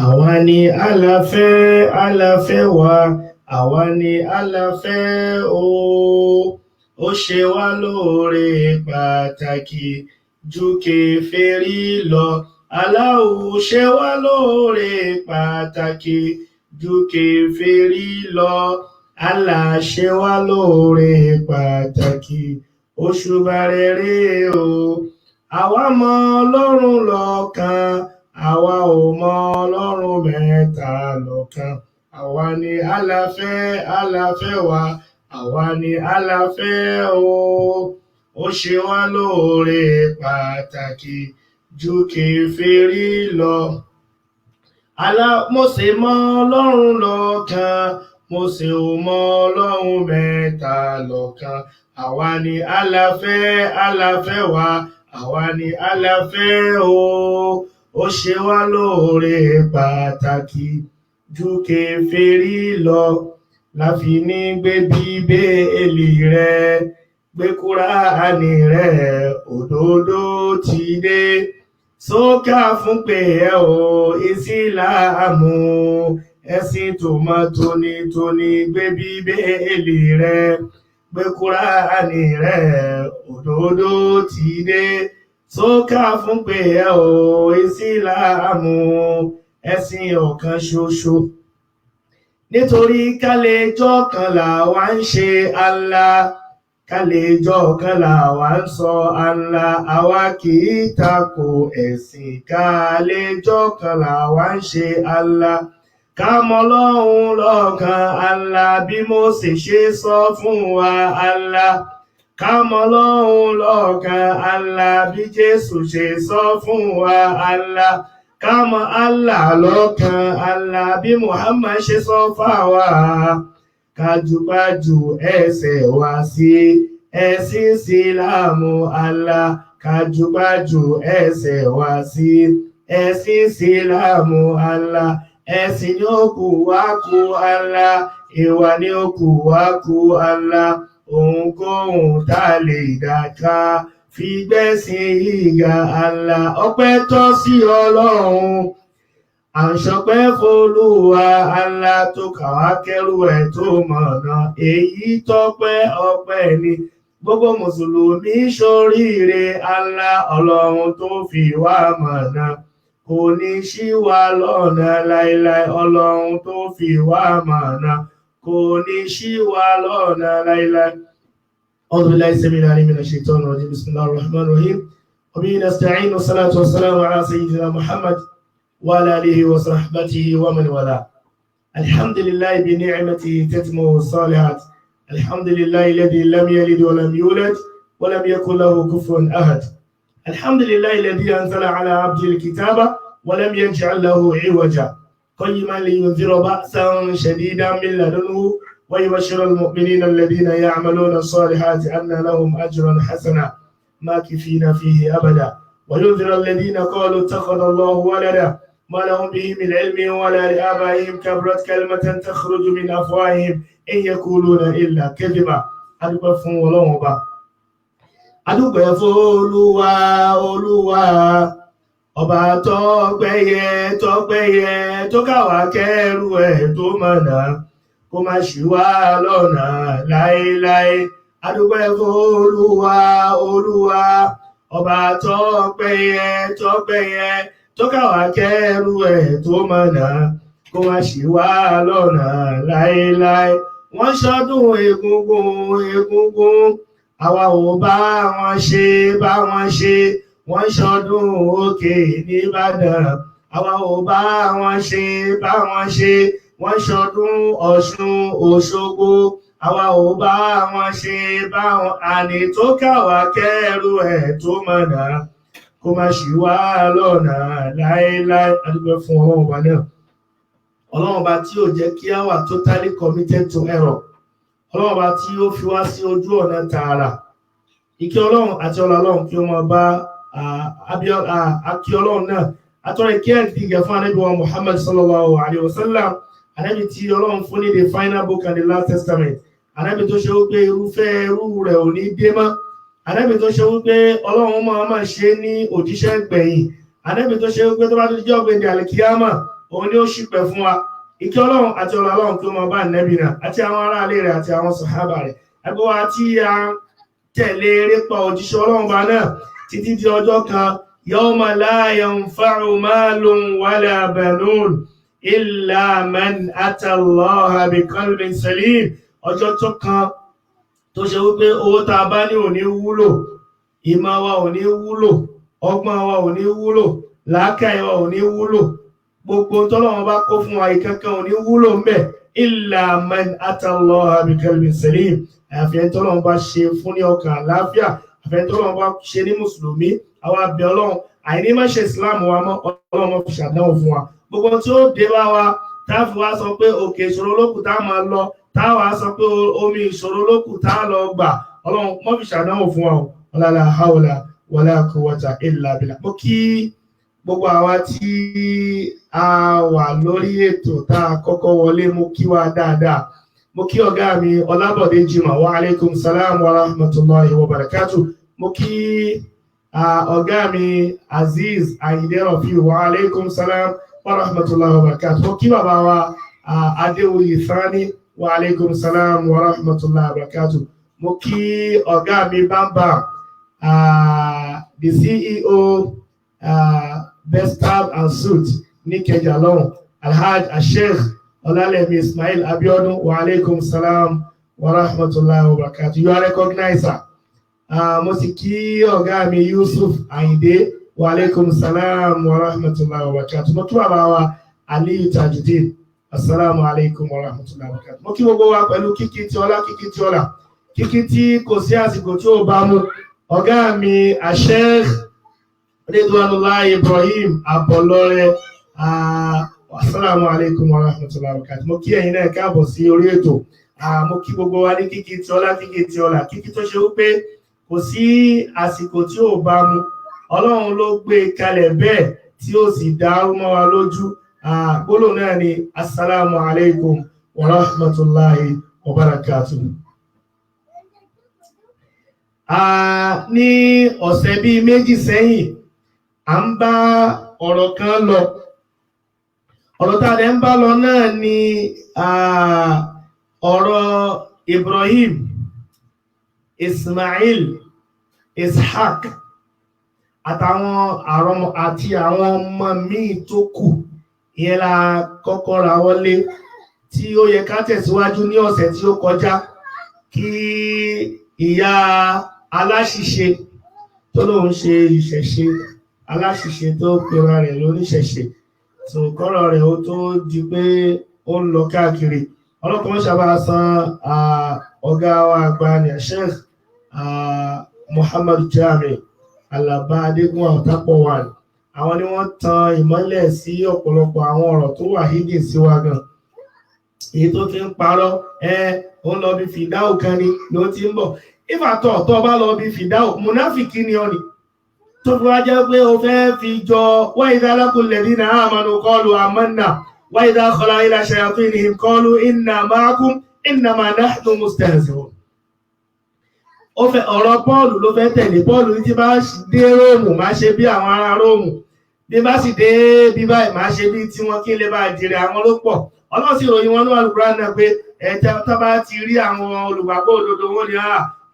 àwa ni àlàfẹ́ wa, àwa ni àlàfẹ́ o. Ó ṣe wá lóore pàtàkì ju kèfèrí lọ. Allahu ṣe wá lóore pàtàkì ju kèfèrí lọ. Allah ṣe wá lóore pàtàkì òṣùbà rere o. Àwa mọ Ọlọ́run lọ́kan, àwa ò mọ Ọlọ́run mẹ́ta lọ́kan. Àwa ni àlàfẹ́ wa, àwa ni àlàfẹ́ o. Ó ṣe wá lóore pàtàkì ju kèfèrí lọ. Mo sì mọ Ọlọ́run lọ́kan, mo sì ò mọ Ọlọ́run mẹ́ta lọ́kan. Àwa ni àlàfẹ́ wa, àwa ni àlàfẹ́ o. Ó ṣe wá lóore pàtàkì ju kèfèrí lọ. La fi ní gbé Bíbélì rẹ, gbé Kùránì rẹ, òdodo ti dé. Sókà fún pé ẹ o Ìsìlámù, ẹ̀sìn tó mọ́ tónítóní. Gbé Bíbélì rẹ, gbé Kùránì rẹ, òdodo ti dé. Sókà fún pé ẹ o Ìsìlámù, ẹ̀sìn ọ̀kan ṣoṣo. Nítorí ká lè jọ́kan làwa ń ṣe Allah, ká lè jọ́kan làwa ń sọ Allah. Àwa kì í tako ẹ̀sìn, ká lè jọ́kan làwa ń ṣe Allah. Ká mọ Ọlọ́run lọ́kan Allah, bí Mósè ṣe sọ fún wa Allah. Ká mọ Ọlọ́run lọ́kan Allah, bí Jésù ṣe sọ fún wa Allah. Ká mọ Allah lọ́kan Allah, bí Muhammad ṣe sọ fáwa. Ká jùpájù ẹsẹ̀ wa sí ẹ̀sìn Ìsìlámù Allah. Ká jùpájù ẹsẹ̀ wa sí ẹ̀sìn Ìsìlámù Allah. Ẹ̀sìn ni ó kù wá kù Allah, ìwà ni ó kù wá kù Allah. Ohunkóhun tá lè dàka fi gbẹ́sìn ìgà Allah. Ọpẹ́ tọ́ sí Ọlọ́run, à ń ṣọpẹ́ f'Olúwa Allah tó kà wá kẹ́rù ẹ̀ tó mọ̀nà. Èyí tọ́pẹ́ ọpẹ́ ni gbogbo mùsùlùmí ṣoríire Allah. Ọlọ́run tó fi wá mọ̀nà kò ní ṣì wá lọ́nà láíláí. Ọlọ́run tó fi wá mọ̀nà kò ní ṣì wá lọ́nà láíláí. أعوذ بالله السميع العليم من الشيطان الرجيم. بسم الله الرحمن الرحيم. وبه نستعين، والصلاة والسلام على سيدنا محمد وعلى آله وصحبه ومن والاه. الحمد لله بنعمته تتم الصالحات. الحمد لله الذي لم يلد ولم يولد ولم يكن له كفوا أحد. الحمد لله الذي أنزل على عبده الكتاب ولم يجعل له عوجا قيما لينذر بأسا شديدا من لدنه ويبشر المؤمنين الذين يعملون الصالحات أن لهم أجرا حسنا ماكثين فيه أبدا وينذر الذين قالوا اتخذ الله ولدا ما لهم به من علم ولا لآبائهم كبرت كلمة تخرج من أفواههم إن يقولون إلا كذبا. adúpẹ́ fún Ọlọ́run Ọba, adúpẹ́ fún Olúwa ọba tọ́pẹ́yẹ tó kà wá kẹ́rù ẹ̀ tó mọ̀nà, kó má ṣì wá lọ́nà láéláé. Adúpẹ́ fún Olúwa ọba tọ́pẹ́yẹ tó kà wá kẹ́rù ẹ̀ tó mọ̀nà, kó má ṣì wá lọ́nà láéláé. Wọ́n ṣọdún egúngún, àwa ò bá wọn ṣe. Wọ́n ṣọdún Òkè n'Íbàdàn, àwa ò bá wọn ṣe. Wọ́n ṣọdún Ọ̀ṣun Òṣogbo, àwa ò bá wọn ṣe. Àní tó kà wá kẹ́rù ẹ̀ tó mọ̀nà, kó má ṣì wá lọ́nà láéláé. Adúpẹ́ fún Ọlọ́run Ọba náà, Ọlọ́run Ọba tí ó jẹ́ kí á wà totally committed to error. Ọlọ́run Ọba tí ó fi wá sí ojú ọ̀nà tààrà. Ìkẹ́ Ọlọ́run àti ọlá Ọlọ́run kí ó máa bá akí Ọlọ́run náà. Àtọ́rẹ̀ kí ẹ̀ ti gẹ̀ fún Ànábì wa Muhammad sallallahu alaihi wasallam. Ànábì tí Ọlọ́run fún ní the final book and the last testament. Ànábì tó ṣe wípé irúfẹ́ irú rẹ̀ ò ní dé mọ́. Ànábì tó ṣe wípé Ọlọ́run máa ṣe ní òjíṣẹ́ gbẹ̀yìn. Ànábì tó ṣe wípé tó bá tó jẹ́ ọ̀gbẹ̀dẹ̀ àlìkíyámà, òun ni ó ṣìpẹ̀ fún wa. Ìkẹ́ Ọlọ́run àti ọlá Ọlọ́run kí ó máa bá Ànábì náà àti àwọn ará ilé rẹ̀ àti àwọn sàhábà rẹ̀. Ẹgbẹ́ wa tí a tẹ̀lé erépa òjíṣẹ́ Ọlọ́run bá náà títí di ọjọ́ kan, yawma la yanfa'u malun wala banun illa man ata Allaha biqalbin salim. Ọjọ́ tó kan tó ṣe wípé owó tá a bá ní ò ní wúlò, ìmọ̀ wa ò ní wúlò, ọgbọ́n wa ò ní wúlò, làákàyè wa ò ní wúlò, gbogbo tọ́lọ́run bá kó fún wa ìkankan ò ní wúlò ń bẹ̀. Illa man ata Allaha biqalbin salim. Àfi ẹni tọ́lọ́run bá ṣe fún ní ọkàn àlàáfíà, àfi ẹni tọ́lọ́run bá ṣe ní mùsùlùmí. Àwa bẹ̀ Ọlọ́run àìní má ṣe ìsìláàmù wa mọ́, Ọlọ́run fi ṣàdánwò fún wa. Gbogbo tí ó dé bá wa táàfù wa sọ pé òkè ìṣòro lókù tá máa lọ, táwa sọ pé omi ìṣòro lókù tá lọ gbà, Ọlọ́run mọ́ fi ṣàdánwò fún wa. La hawla wala quwwata illa billah. Mo kí gbogbo àwa tí a wà lórí ètò tá a kọ́kọ́ wọlé, mo kí wa dáadáa. Mo kí ọ̀gá mi Ọlábọ̀dé Jimoh, wa alaikum salam wa rahmatullahi wa barakatuh. Mo kí ọ̀gá mi Aziz Ayinde Rafiu, wa alaikum salam wa rahmatullahi wa barakatuh. Mo kí bàbá wa Adéwòye Thani, wa alaikum salam wa rahmatullahi wa barakatuh. Mo kí ọ̀gá mi Bamba, the CEO Best Tab and Suit ní Ìkẹjà lọ́hùn, Alhaj Sheikh Ọlálẹ́mí Ismail Abiodun, wa alaikum salam wa rahmatullahi wa barakatuh. You are recognized, sir. Mo sì kí ọ̀gá mi Yusuf Ayinde, wa alaikum salam wa rahmatullahi wa barakatuh. Mo kí bàbá wa Aliyu Tajudeen, assalamu alaikum wa rahmatullahi wa barakatuh. Mo kí gbogbo wa pẹ̀lú kíkí tí ọlá, kíkí tí ọlá, kíkí tí kò sí àsìkò tí ó bá mú. Ọ̀gá mi Sheikh Ridwanullah Ibrahim Abọlọ́rẹ́, assalamu alaikum wa rahmatullahi wa barakatuh. Mo kí ẹ̀yin náà káàbọ̀ sí orí ètò. Mo kí gbogbo wa ní kíkí tí ọlá, kíkí tí ọlá, kíkí tó ṣe wípé kò sí àsìkò tí ó bá mú. Ọlọ́run ló gbé kalẹ̀ bẹ́ẹ̀ tí ó sì dárú mọ́ wa lójú. Gbólóhùn náà ni assalamu alaikum wa rahmatullahi wa barakatuh. Ní ọ̀sẹ̀ bí méjì sẹ́yìn, a ń bá ọ̀rọ̀ kan lọ. Ọ̀rọ̀ tá a dẹ̀ ń bá lọ náà ni ọ̀rọ̀ Ibrahim, Ismail, Ishaq àti àwọn ọmọ míì tó kù. Ìyẹn la kọ́kọ́ ra wọlé tí ó yẹ ká tẹ̀síwájú ní ọ̀sẹ̀ tí ó kọjá, kí ìyá aláṣìṣe tó lóun ṣe ìṣẹ̀ṣe, aláṣìṣe tó pera rẹ̀ lóníṣẹ̀ṣe, tó kọ́rọ̀ rẹ̀ ó tó di pé ó ń lọ káàkiri. Ọlọ́pàá ṣàbá san ọ̀gá wa àgbà ní Sheikh Muhammad Jami Alaba Adégún Ọ̀tápọ̀wàn. Àwọn ni wọ́n tan ìmọ́lẹ̀ sí ọ̀pọ̀lọpọ̀ àwọn ọ̀rọ̀ tó wà hídì sí wa gan. Èyí tó fi ń parọ́, ó ń lọ bí fìdáù kan ni ló ti ń bọ̀. Ìfàtọ̀ tó bá lọ bí fìdáù, munafiki ni ọ ni. Tó fi wá jẹ́ pé o fẹ́ fi jọ wa idha laqul ladhina amanu qalu amanna wa idha khala ila shayatinihim qalu inna ma'akum innama nahnu mustahzi'un. Ó fẹ́ ọ̀rọ̀ Pọ́ọ̀lù ló fẹ́ tẹ̀lé. Pọ́ọ̀lù ní tí bá dé Róòmù máa ṣe bí àwọn ará Róòmù, bí bá sì dé bí báyìí máa ṣe bí tí wọ́n kí lè bá jèrè àwọn ló pọ̀. Ọlọ́run sì ròyìn wọn ní Al-Qur'an náà pé tó bá ti rí àwọn olùgbàgbọ́ òdodo wọn ni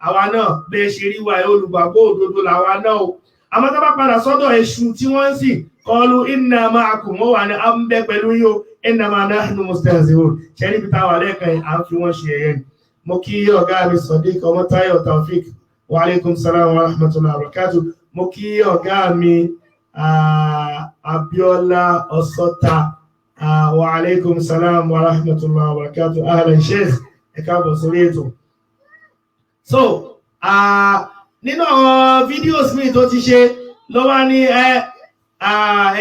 àwa náà bẹ́ẹ̀ ṣe rí wa olùgbàgbọ́ òdodo làwa náà o. Àmọ́ tó bá padà sọ́dọ̀ èṣù tí wọ́n sì qalu inna ma'akum, wọ́n wà ní àmbẹ́ pẹ̀lú yóò innama nahnu mustahzi'un. Ṣe níbi táwà lẹ́ẹ̀kan à ń fi wọ́n ṣe ẹ̀yẹ ni. Mo kí ọ̀gá mi Sadiq Ọmọ́táyọ̀ Taofik, wa alaikum salam wa rahmatullahi wa barakatuh. Mo kí ọ̀gá mi Abiola Ọ̀sọ́ta, wa alaikum salam wa rahmatullahi wa barakatuh. Ahlan Sheikh, ẹ káàbọ̀ sórí ètò. So, nínú àwọn fídíòs mi tó ti ṣe ló wá ní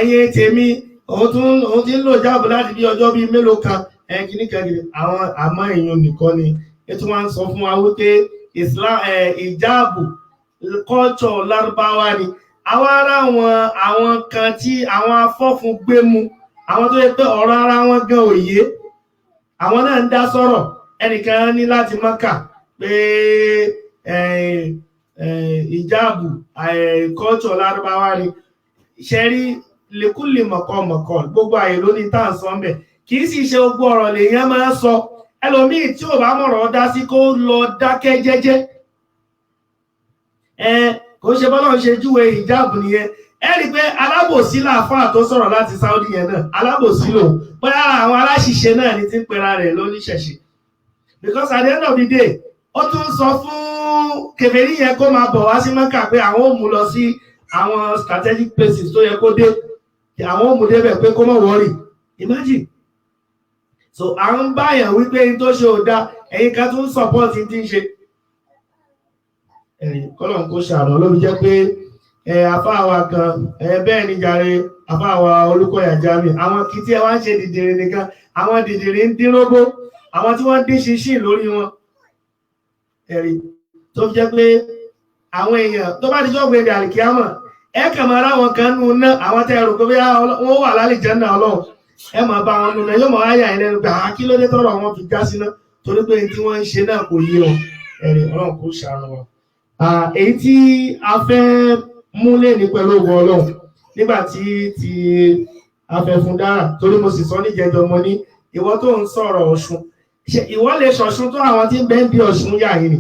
ẹ̀yin tèmi, òun ti ń lò jáàbù láti bí ọjọ́ bí mélòó kan, kìníkàgìrì àwọn àmọ́ èèyàn nìkan ni. Ètò wọn sọ fún wa wípé Islam ìjáàbù culture Lárúbáwá ni. Àwọn ará àwọn kan tí àwọn afọ́fun gbé mu, àwọn tó yẹ pé ọ̀rọ̀ ara wọn gan òye, àwọn náà ń dá sọ̀rọ̀. Ẹnìkan ní láti Mákà pé ìjáàbù culture Lárúbáwá ni. Ṣẹ́rí lèkúlè mọ̀kọ́ gbogbo àyè ló ní tá à ń sọ ń bẹ̀ kì í sì ṣe gbogbo ọ̀rọ̀ lèèyàn máa ń sọ ẹlòmíì tí ò bá mọ̀rọ̀ dá sí kó lọ dákẹ́ jẹ́jẹ́ kò ṣe bọ́lá ń ṣe júwe ìjáàbù nìyẹn ẹ rí i pé alábòsí làáfàá tó sọ̀rọ̀ láti Saudi yẹn náà alábòsí lò bóyá àwọn aláṣìṣe náà ní ti ń pera rẹ̀ lóníṣẹ̀ṣe because at the end of the day ó tún sọ fún kèfèrí yẹn kó máa bọ̀ wá sí Mẹ́kà pé àwọn ò mú lọ sí àwọn strategic places tó yẹ kó dé àwọn ò mú débẹ̀ pé kó má worry imagine so à ń báyàn wípé ní tó ṣe ò dá ẹ̀yin ká tún support ti ń ṣe ẹ̀rìn kọ́lọ̀ kó ṣàrọ̀ ló fi jẹ́ pé àfáàwà kan bẹ́ẹ̀ ni jàre àfáàwà Olúkọ̀yà Jami àwọn kì í tí ẹ wá ń ṣe dìdìrì nìkan àwọn dìdìrì ń dín rógbó àwọn tí wọ́n dín ṣinṣin lórí wọn ẹ̀rí tó fi jẹ́ pé àwọn èèyàn tó bá dijọ́ gbé àlìkíámọ̀ ẹ kàn máa ráwọn kan nù ná àwọn tẹ́ rò pé wọ́n wà lálìjánnà Ọlọ́run ẹ máa bá wọn nù náà yóò máa yà ilẹ̀ nípa kí ló dé tọ́rọ̀ wọn fi já síná torí pé tí wọ́n ń ṣe náà kò yé wọn ẹ̀rí Ọlọ́run kò ṣàánú wọn. Èyí tí a fẹ́ múlẹ̀ ní pẹ̀lú ògùn Ọlọ́run nígbà tí a fẹ́ fún dára torí mo sì sọ níjẹjọ mo ní ìwọ tó ń sọ̀rọ̀ Ọ̀ṣun ṣe ìwọ lè ṣọ̀ṣun tó àwọn tí ń bẹ́ ń bí Ọ̀ṣun yà yìí ni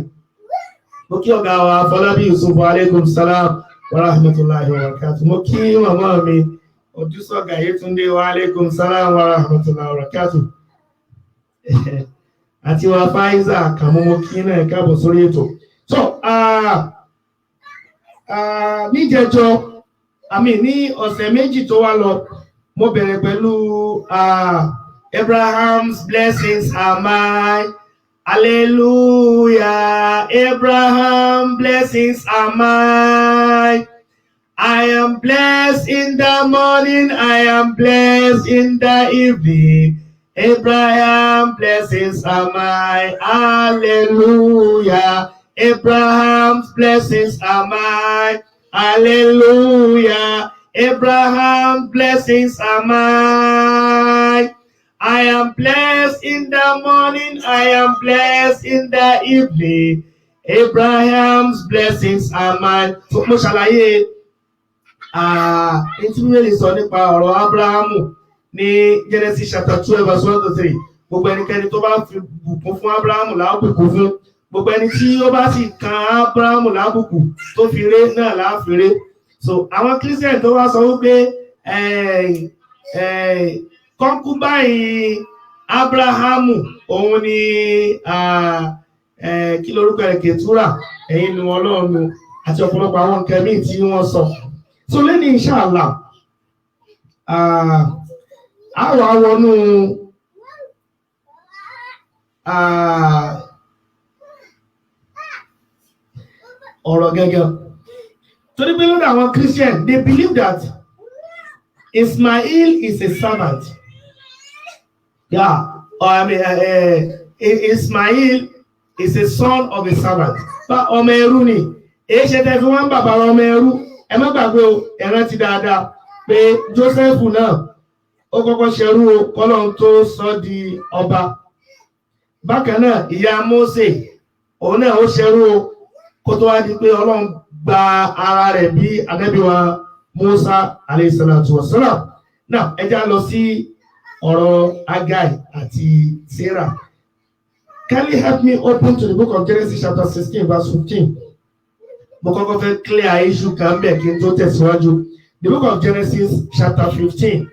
mo kí ọ̀gá wa Fọlábí Yusuf alaikum salam wa rahmatullahi wa barakatuh mo kí màmá mi Odúsọ̀gà Yétúndé wa alaikum salam wa rahmatullahi wa barakatuh àti wa Faiza Kàmú mo kí náà káàbọ̀ sórí ètò so níjẹjọ ní ọ̀sẹ̀ méjì tó wá lọ mo bẹ̀rẹ̀ pẹ̀lú Abraham's blessings are mine. Hallelujah. Abraham blessings are mine. I am blessed in the morning. I am blessed in the evening. Abraham blessings are mine. Hallelujah. Abraham's blessings are mine. Hallelujah. Abraham's blessings are mine. I am blessed in the morning. I am blessed in the evening. Abraham's blessings are mine. Mo ṣàlàyé tí mo lè sọ nípa ọ̀rọ̀ Abrahamu ní Genesis chapter 12 verse 1 to 3. Gbogbo ẹnikẹ́ni tó bá fi bùkún fún Abrahamu lábùkún fún. Gbogbo ẹni tí ó bá sì kan Abrahamu lábùkún tó fi ré náà láfiré. So àwọn Christian tó wá sọ wípé concubine Abrahamu òun ni kí lórúkọ rẹ̀ Ketura ẹ̀yin ni wọn lọ́ọ̀nù àti ọ̀pọ̀lọpọ̀ àwọn nǹkan míì tí wọ́n sọ. So lẹ́ni inshallah àwọn awọnú ọ̀rọ̀ gẹ́gẹ́ torí pé lọ́dọ̀ àwọn Christian they believe that Ismail is a servant. Yeah, Ismail is a son of a servant. But ọmọ ẹrú ni. Èyí ṣe tẹ́ fi wọ́n bàbá ọmọ ẹrú. Ẹ má gbàgbé o, ẹ rántí dáadáa pé Joseph náà ó kọ́kọ́ ṣẹrú o kọ́lọ́run tó sọ di ọba. Bákan náà, ìyá Mósè, òun náà ó ṣẹrú o kó tó wá di pé Ọlọ́run gba ara rẹ̀ bí Ànábì wa Musa alayhi salatu wassalam. Now, ẹ já lọ sí ọ̀rọ̀ Agai àti Sarah. Can you help me open to the book of Genesis chapter 16 verse 15? Mo kọ́kọ́ fẹ́ clear issue kan bẹ́ẹ̀ kí n tó tẹ̀síwájú. The book of Genesis chapter 16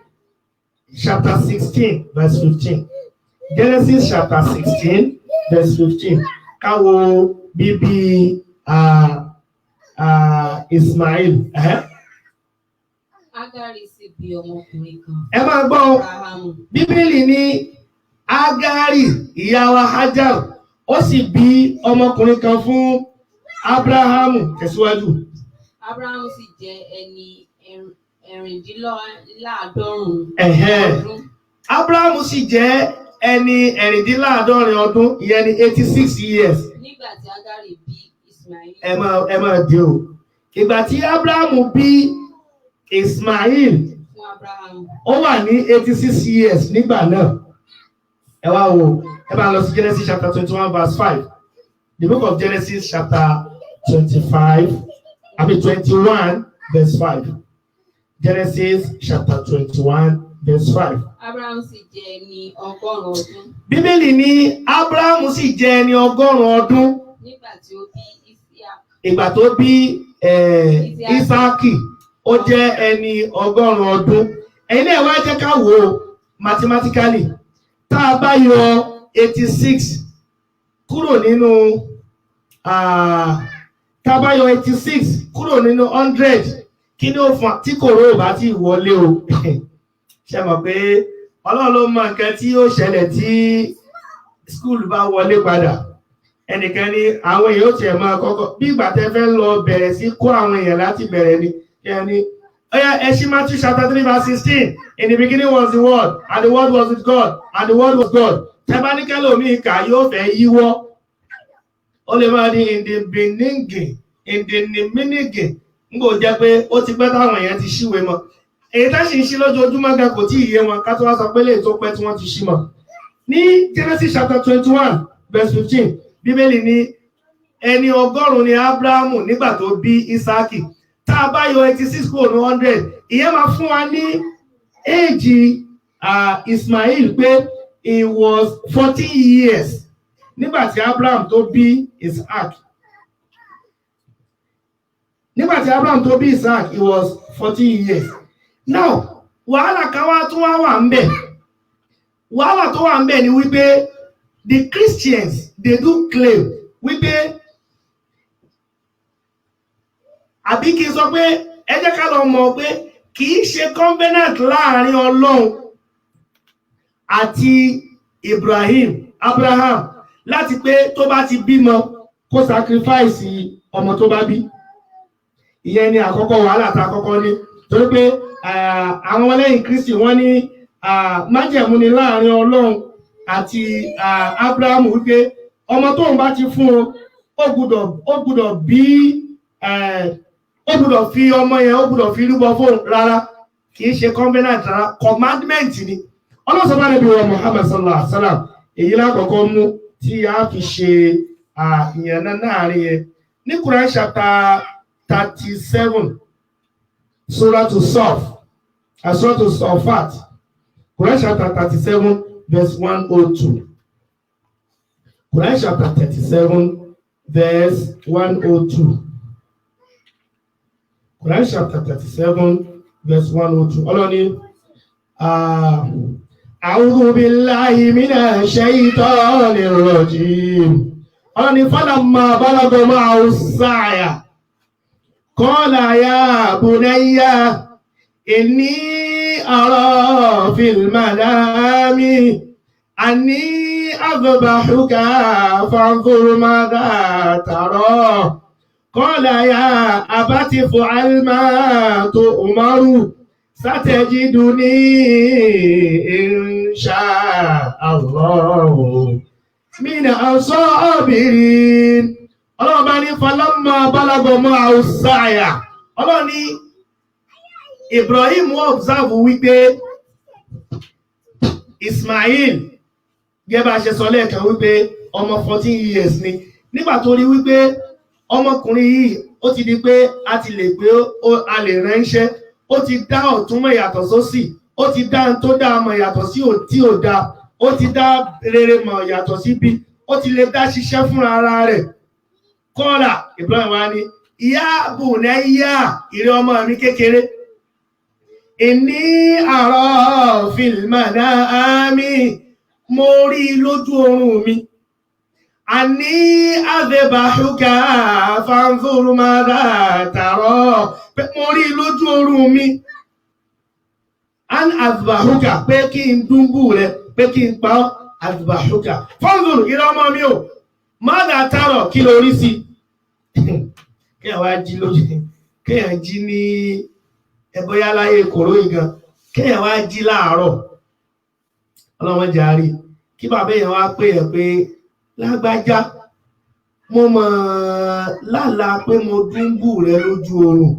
verse 15. Genesis chapter 16 verse 15. Káwo bíbí Ismail. Agari sì bí ọmọkùnrin kan. Ẹ máa gbọ́ Bíbélì ní Agari ìyá wa Hajar ó sì bí ọmọkùnrin kan fún Abrahamu. Tẹ̀síwájú. Abrahamu sì jẹ́ ẹni ẹ̀rìndínláàádọ́rùn-ún ọdún. Abrahamu sì jẹ́ ẹni ẹ̀rìndínláàádọ́rin ọdún ìyẹn ní 86 years. Nígbà tí Agari bí Ismail. Ẹ máa dé o. Ìgbà tí Abrahamu bí Ismail ó wà ní 86 years nígbà náà. Ẹ wá wo, ẹ bá lọ sí Genesis chapter 21 verse 5. The book of Genesis chapter 21 verse 5. Genesis chapter 21 verse 5. Abraham sì jẹ́ ẹni 100 ọdún. Bíbélì ní Abraham sì jẹ́ ẹni 100 ọdún. Nígbà tí ó bí Isiaq. Ìgbà tó bí Ísáàkì ó jẹ́ ẹni 100 ọdún. Ẹ̀yin náà wá jẹ́ ká wò ó mathematically. Tá a bá yọ 86 kúrò nínú tá a bá yọ 86 kúrò nínú 100 kí ni ó fún tí kòró ò bá ti wọlé o. Ṣé mọ̀ pé Ọlọ́run ló mọ nǹkan tí ó ṣẹlẹ̀ tí skúl bá wọlé padà. Ẹnìkan ní àwọn èèyàn ó tiẹ̀ máa kọ́kọ́ bí ìgbà tẹ́ fẹ́ lọ bẹ̀rẹ̀ sí kó àwọn èèyàn láti bẹ̀rẹ̀ ni. Ẹni Matthew chapter 3 verse 16. In the beginning was the word, and the word was with God, and the word was God. Tẹ́ bá ní kẹ́lò mi kà yóò fẹ́ yíwọ́. Ó lè máa ní in the beginning, ń gbò jẹ́ pé ó ti pẹ́ táwọn èèyàn ti ṣíwé mọ́. Èyí tá sì ń ṣí lójoojúmọ́ gan kò tí ì yé wọn ká tó wá sọ pé lè tó pẹ́ tí wọ́n ti ṣí mọ́. Ní Genesis chapter 21 verse 15, Bíbélì ní ẹni 100 ni Abrahamu nígbà tó bí Ísáàkì. Tá a bá yọ 86 kúrò ní 100, ìyẹn máa fún wa ní éèjì Ismail pé he was 14 years nígbà tí Abraham tó bí Isaac. Nígbà tí Abraham tó bí Isaac, he was 14 years. Now, wàhálà kan wá tún wà ń bẹ̀. Wàhálà tó wà ń bẹ̀ ni wípé the Christians, they do claim wípé àbí kí n sọ pé ẹ jẹ́ ká lọ mọ̀ pé kì í ṣe covenant láàrin Ọlọ́run àti Abraham láti pé tó bá ti bímọ kó sacrifice ọmọ tó bá bí. Ìyẹn ni àkọ́kọ́ wàhálà tá àkọ́kọ́ ní torí pé àwọn ọmọlẹ́yìn Kristi wọ́n ní májẹ̀mú ni láàrin Ọlọ́run àti Abraham wípé ọmọ tóun bá ti fún ó gbọ́dọ̀ bí ó gbọ́dọ̀ fi ọmọ yẹn ó gbọ́dọ̀ fi rúbọ fún rárá kì í ṣe covenant rárá commandment ni. Ọlọ́sọ̀ bá Nábì wa Muhammad sallallahu alaihi wasallam èyí lákọ̀ọ́kọ́ mú tí a fi ṣe ìyànnà láàrin yẹn ní Quran chapter 37 Surah to Safat, Quran chapter 37 verse 102. Quran chapter 37 verse 102. Quran chapter 37 verse 102. Ọlọ́ni A'udhu billahi minash shaitanir rajim. Ọlọ́ni falamma balagha ma'ahu as-sa'ya qala ya bunayya inni ara fil manami anni adbahuka fanzur madha tara. قال يا أبت افعل ما تؤمر ستجدني إن شاء الله من الصابرين. Ọlọ́run bá ní falamma balagha ma'ahu as-sa'ya. Ọlọ́run ní Ibrahim observe wípé Ismail gẹ́bà ṣe sọ lẹ́ẹ̀kan wípé ọmọ 14 years ni. Nígbà tó rí wípé ọmọkùnrin yìí ó ti di pé a ti lè pé a lè ránṣẹ́, ó ti dá ọ̀tún mọ̀ yàtọ̀ sósì, ó ti dá tó dá mọ̀ yàtọ̀ sí tí ò dá, ó ti dá rere mọ̀ yàtọ̀ sí bí, ó ti lè dá ṣiṣẹ́ fún ara rẹ̀. Kọ́lá Ibrahim wá ní ìyá bunayya ìrẹ́ ọmọ mi kékeré inni ara fil manami mo rí lójú oorun mi. Àní adbahuka fanzur madha tara pé mo rí lójú oorun mi. An adbahuka pé kí n dúnbù rẹ̀ pé kí n pa adbahuka. Fanzur ìrẹ́ ọmọ mi o madha tara kí ló rí sí. Kéèyàn wá jí lójú kéèyàn jí ní ẹbọyá láyé kòró ìgan kéèyàn wá jí láàárọ̀ ọlọ́wọ́n jàrí kí bàbá èèyàn wá pè ẹ̀ pé lágbájá mo mọ̀ lálàá pé mo dúnbù rẹ lójú oorun,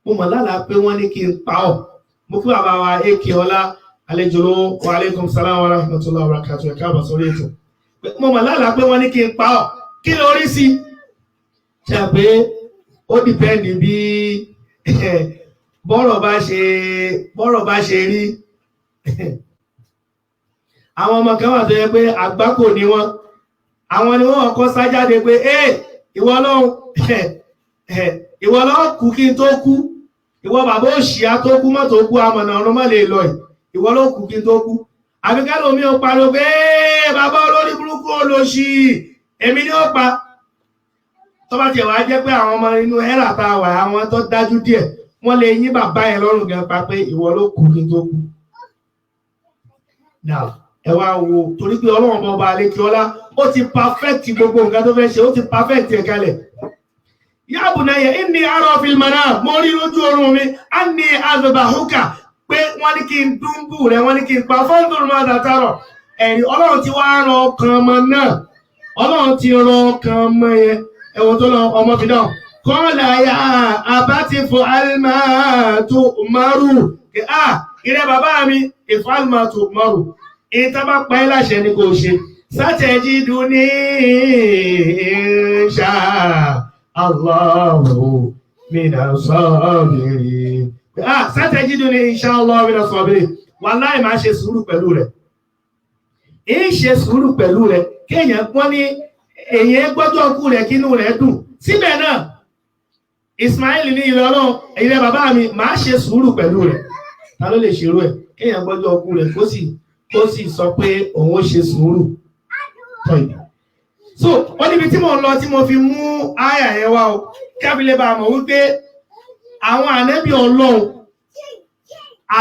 mo mọ̀ lálàá pé wọ́n ní kí n pa ọ́. Mo kí bàbá wa èkè ọlá àlejò ló wa alaikum salam wa rahmatullahi wa barakatuh ẹ̀ka àbọ̀ sórí ètò. Mo mọ̀ lálàá pé wọ́n ní kí n pa ọ́ kí ló rí sí. Ṣé pé ó dìpẹ́ndì bí bọ́rọ̀ bá ṣe rí àwọn ọmọ kan wà tó yẹ pé àgbákò ni wọ́n àwọn ni wọ́n kọ́ sájáde pé ìwọ lọ́wọ́ kú kí n tó kú ìwọ bàbá òṣìá tó kú mọ́ tó kú amọ̀nà ọ̀run mọ́ lè lọ ìwọ ló kú kí n tó kú àbíkálò mi ò pariwo pé bàbá olórí burúkú olóṣì èmi ni ó pa tó bá tiẹ̀ wá jẹ́ pé àwọn ọmọ inú ẹ̀rà tá a wà àwọn tó dájú díẹ̀ wọ́n lè yín bàbá yẹn lọ́rùn gan pa pé ìwọ ló kú kí n tó kú. Now ẹ wá wo torí pé ọlọ́run ọba Àlékiọlá ó ti perfect gbogbo nǹkan tó fẹ́ ṣe ó ti perfect ẹ̀ kalẹ̀. Ya bunayya inni ara fil manam mo rí lójú oorun mi anni azbahuka pé wọ́n ní kí n dúnbù rẹ̀ wọ́n ní kí n pa fọ́ndùrù máa dàtàrọ̀ ẹ̀rí ọlọ́run ti wá ran ọkàn ọmọ náà ọlọ́run ti ran ọkàn ọmọ yẹn ẹ̀wọ̀n tó lọ ọmọ fi náà kọ́ọ̀lá ya àbátí fún almatu maru ìrẹ́ bàbá mi ìfọ́ almatu maru ìtàbá pa ẹ́ láṣẹ ní kò ṣe sátẹ̀jídú ní insha Allahu minas sabirin sátẹ̀jídú ní insha Allahu minas sabirin wallahi máa ṣe sùúrù pẹ̀lú rẹ̀ ṣe sùúrù pẹ̀lú rẹ̀ kéèyàn pọ́n ní èyàn gbọ́jọ́ kú rẹ̀ kínú rẹ̀ dùn síbẹ̀ náà Ismail ní ìrọ̀lọ́ ilẹ̀ bàbá mi máa ṣe sùúrù pẹ̀lú rẹ̀ ta ló lè ṣerú ẹ̀ kéèyàn gbọ́jọ́ kú rẹ̀ kó sì sọ pé òun ó ṣe sùúrù tọ́yì. So wọ́n níbi tí mo lọ tí mo fi mú àyà yẹn wá o kábílẹ̀ bá mọ̀ wípé àwọn ànábì Ọlọ́run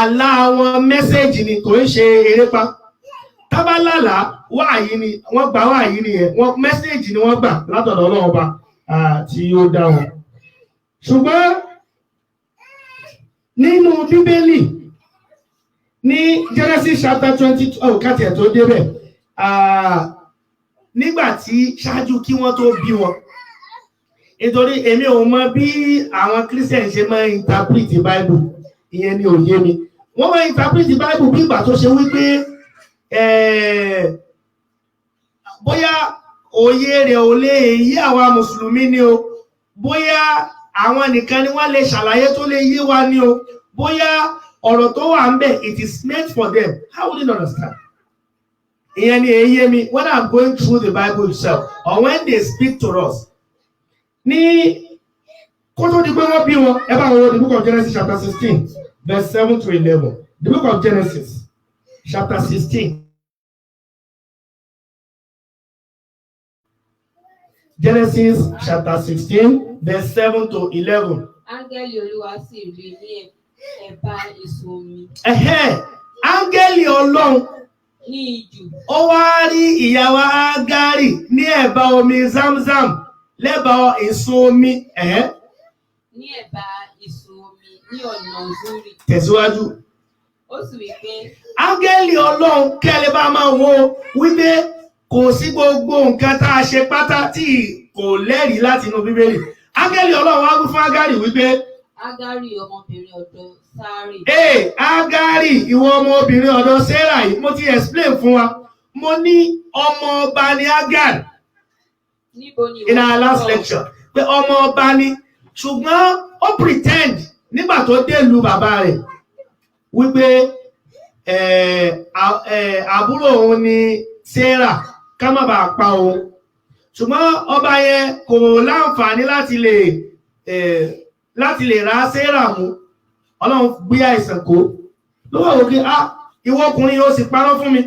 àlá àwọn mẹ́sẹ̀jì ni kò ń ṣe erépa tábàlálà wáàyí ni wọ́n gbà wáàyí ni ẹ̀ wọ́n mẹ́sẹ̀jì ni wọ́n gbà látọ̀dọ̀ Ọlọ́run ọba tí ó dá wọn. Ṣùgbọ́n nínú Bíbélì ní Genesis chapter 22 káti ẹ̀ tó débẹ̀ nígbà tí ṣáájú kí wọ́n tó bí wọn nítorí èmi ò mọ bí àwọn Christian ṣe máa interpret Bible ìyẹn ni òye mi wọ́n máa interpret Bible bí ìgbà tó ṣe wípé bóyá òye rẹ̀ ò lè yí àwa mùsùlùmí ni o bóyá àwọn nìkan ni wọ́n lè ṣàlàyé tó lè yé wa ni o bóyá ọ̀rọ̀ tó wà ń bẹ̀ it is meant for them how will you understand ìyẹn ni èyí mi when I'm going through the Bible itself or when they speak to us ní kó tó di pé wọ́n bí wọn ẹ bá wọn the book of Genesis chapter 16 verse 7 to 11 the book of Genesis chapter 16 Genesis chapter 16 verse 7 to 11. Áńgẹ́lì Olúwa sì rí ní ẹ̀bá ìsun omi. Áńgẹ́lì Ọlọ́run ní ijù. Ó wá rí ìyàwó Ágárì ní ẹ̀bá omi Zamzam lẹ́bàá ìsun omi. Ní ẹ̀bá ìsun omi ní ọ̀nà Zuri. Tẹ̀síwájú. Ó sì wí pé. Áńgẹ́lì Ọlọ́run kẹ́lẹ́ bá máa wo wípé kò sí gbogbo nǹkan tá a ṣe pátá tí kò lẹ́rìí láti inú Bíbélì. Áńgẹ́lì Ọlọ́run wá wí fún Ágárì wípé. Ágárì ọmọbìnrin ọ̀dọ̀ Sárì. Ágárì ìwọ ọmọbìnrin ọ̀dọ̀ Sárà yìí mo ti explain fún wa. Mo ní ọmọ ọba ni Ágárì. Níbo ni in our last lecture pé ọmọ ọba ni ṣùgbọ́n ó pretend nígbà tó dé ìlú bàbá rẹ̀ wípé àbúrò òun ni Sárà ká má bàa pa òun ṣùgbọ́n ọba yẹn kò láǹfààní láti lè ra Sárà mú Ọlọ́run gbé àìsàn kó ló wà wókè ìwọ ọkùnrin yóò sì parọ́ fún mi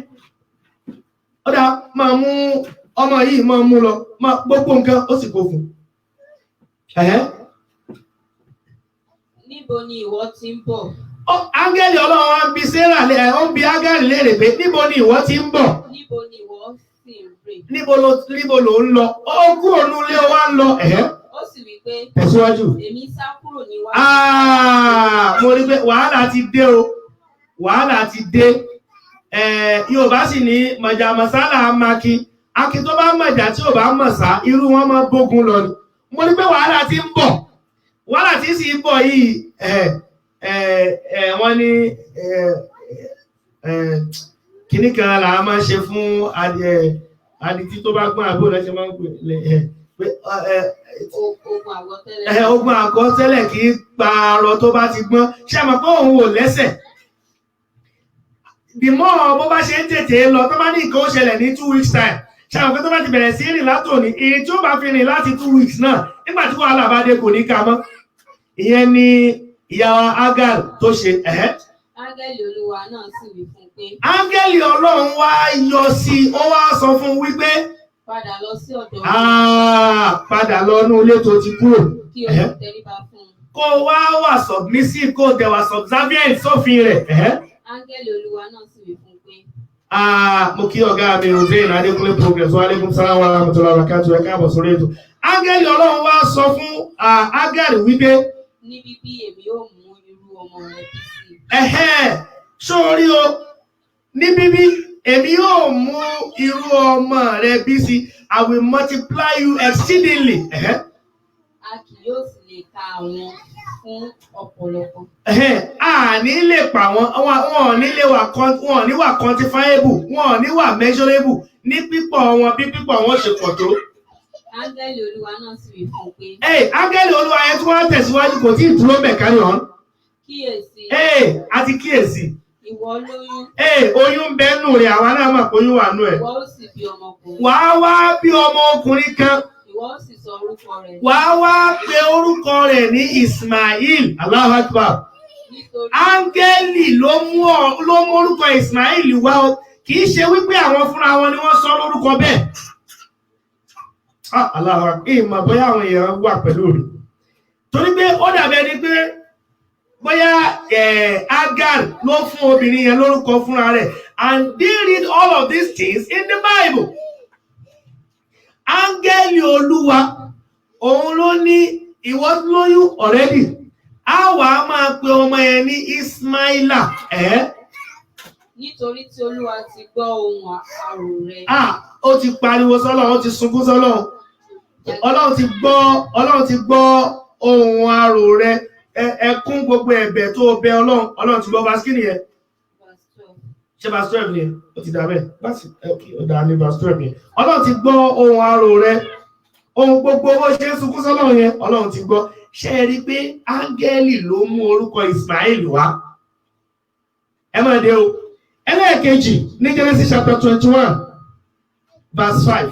ó dá máa mú ọmọ yìí máa mú lọ gbogbo nǹkan ó sì kó fún. Níbo ni ìwọ ti ń bọ̀? Áńgẹ́lì Ọlọ́run wá ń bi Sárà ó ń bi Ágárì léèrè pé níbo ni ìwọ ti ń bọ̀? Níbo ni ìwọ sì ń rè? Níbo ló ń lọ? Ó kúrò nílé ó wá ń lọ. Ó sì wí pé. Tẹ̀síwájú. Èmi sá kúrò níwájú. Mo rí pé wàhálà ti dé o. Wàhálà ti dé. Yorùbá sì ní mọ̀jà mọ̀sálà maki. Aki tó bá mọ̀jà tí ò bá mọ̀sá irú wọn máa bógun lọ ni. Mo rí pé wàhálà ti ń bọ̀. Wàhálà tí sì ń bọ̀ yìí wọ́n ní kìíní kan là á máa ṣe fún adití tó bá gbọ́n àbúrò lẹ́sẹ̀ máa ń pè Ogun àgọ́tẹ́lẹ̀ kì í pa arọ tó bá ti gbọ́n. Ṣé ẹ mọ̀ pé òun ò lẹ́sẹ̀? The more bó bá ṣe ń tètè lọ, tó bá ní nǹkan ó ṣẹlẹ̀ ní 2 weeks time. Ṣé ẹ mọ̀ pé tó bá ti bẹ̀rẹ̀ sí rìn látòní, ìrìn tí ó bá fi rìn láti 2 weeks náà, nígbà tí wàhálà bá dé kò ní ká mọ́. Ìyẹn ni ìyá wa Agar tó ṣe. Áńgẹ́lì Olúwa náà sì wí fún pé. Áńgẹ́lì Ọlọ́run wá yọ sí, ó wá sọ fún wípé. Padà lọ sí ọ̀dọ̀. Padà lọ inú ilé tó ti kúrò. Kí o sì tẹríba fún un. Kó wá submissive, kó dẹ̀ wà subservient sófin rẹ̀. Áńgẹ́lì Olúwa náà sì wí fún pé. Mo kí ọ̀gá mi Hussein Adékúnlé Progress wa alaikum salaam wa rahmatullahi wa barakatuh ẹ káàbọ̀ sórí ètò. Áńgẹ́lì Ọlọ́run wá sọ fún Agar wípé. Ní bíbí èmi yóò mú irú ọmọ rẹ bí sí. Sórí o, ní bíbí èmi yóò mú irú ọmọ rẹ bí sí. I will multiply you exceedingly. A kì yóò sì lè ka àwọn fún ọ̀pọ̀lọpọ̀. Ní lè pa wọn ò ní wà quantifiable, wọn ò ní wà measurable ní pípọ̀ wọn bí pípọ̀ wọn ṣe pọ̀ tó. Áńgẹ́lì Olúwa náà sì wí fún un pé. Áńgẹ́lì Olúwa yẹn tí wọ́n tẹ̀síwájú kò tí ì dúró bẹ̀ kárí hàn. Kíyèsí. A ti kíyèsí. Ìwọ lóyún. Oyún bẹ́ẹ̀ nù rẹ̀, àwa náà mọ̀ pé oyún wà nù ẹ̀. Ìwọ ó sì bí ọmọkùnrin. Wàá wá bí ọmọkùnrin kan. Ìwọ ó sì sọ orúkọ rẹ̀. Wàá wá pe orúkọ rẹ̀ ní Ismail. Allahu Akbar. Áńgẹ́lì ló mú orúkọ Ismail wá o. Kì í ṣe wípé àwọn fúnra wọn ni wọ́n sọ lórúkọ bẹ́ẹ̀. Allahu Akbar. Ìmọ̀ bóyá àwọn èèyàn wà pẹ̀lú rẹ̀. Torí pé ó dàbẹ̀ ni pé bóyá Agar ló fún obìnrin yẹn lórúkọ fúnra rẹ̀. And they read all of these things in the Bible. Áńgẹ́lì Olúwa òun ló ní ìwọ lóyún already. A wà á máa pe ọmọ yẹn ní Ismaila. Nítorí tí Olúwa ti gbọ́ ohùn àrò rẹ. Ó ti pariwo sọ́lọ̀, ó ti sunkún sọ́lọ̀. Ọlọ́run ti gbọ́ ohùn àrò rẹ. Ẹkún gbogbo ẹ̀bẹ̀ tó bẹ Ọlọ́run ti gbọ́ verse kí nìyẹn? Ṣé verse 12 ni? Ó ti dà bẹ́ẹ̀. Ọ̀dà ní verse 12 ni. Ọlọ́run ti gbọ́ ohùn àrò rẹ. Ohun gbogbo bó ṣe ń sunkún sọ́lọ̀ yẹn, Ọlọ́run ti gbọ́. Ṣé ẹ rí pé áńgẹ́lì ló mú orúkọ Ismail wá? Ẹ máa dé o. Ẹlẹ́ẹ̀kejì ní Genesis chapter 21 verse 5.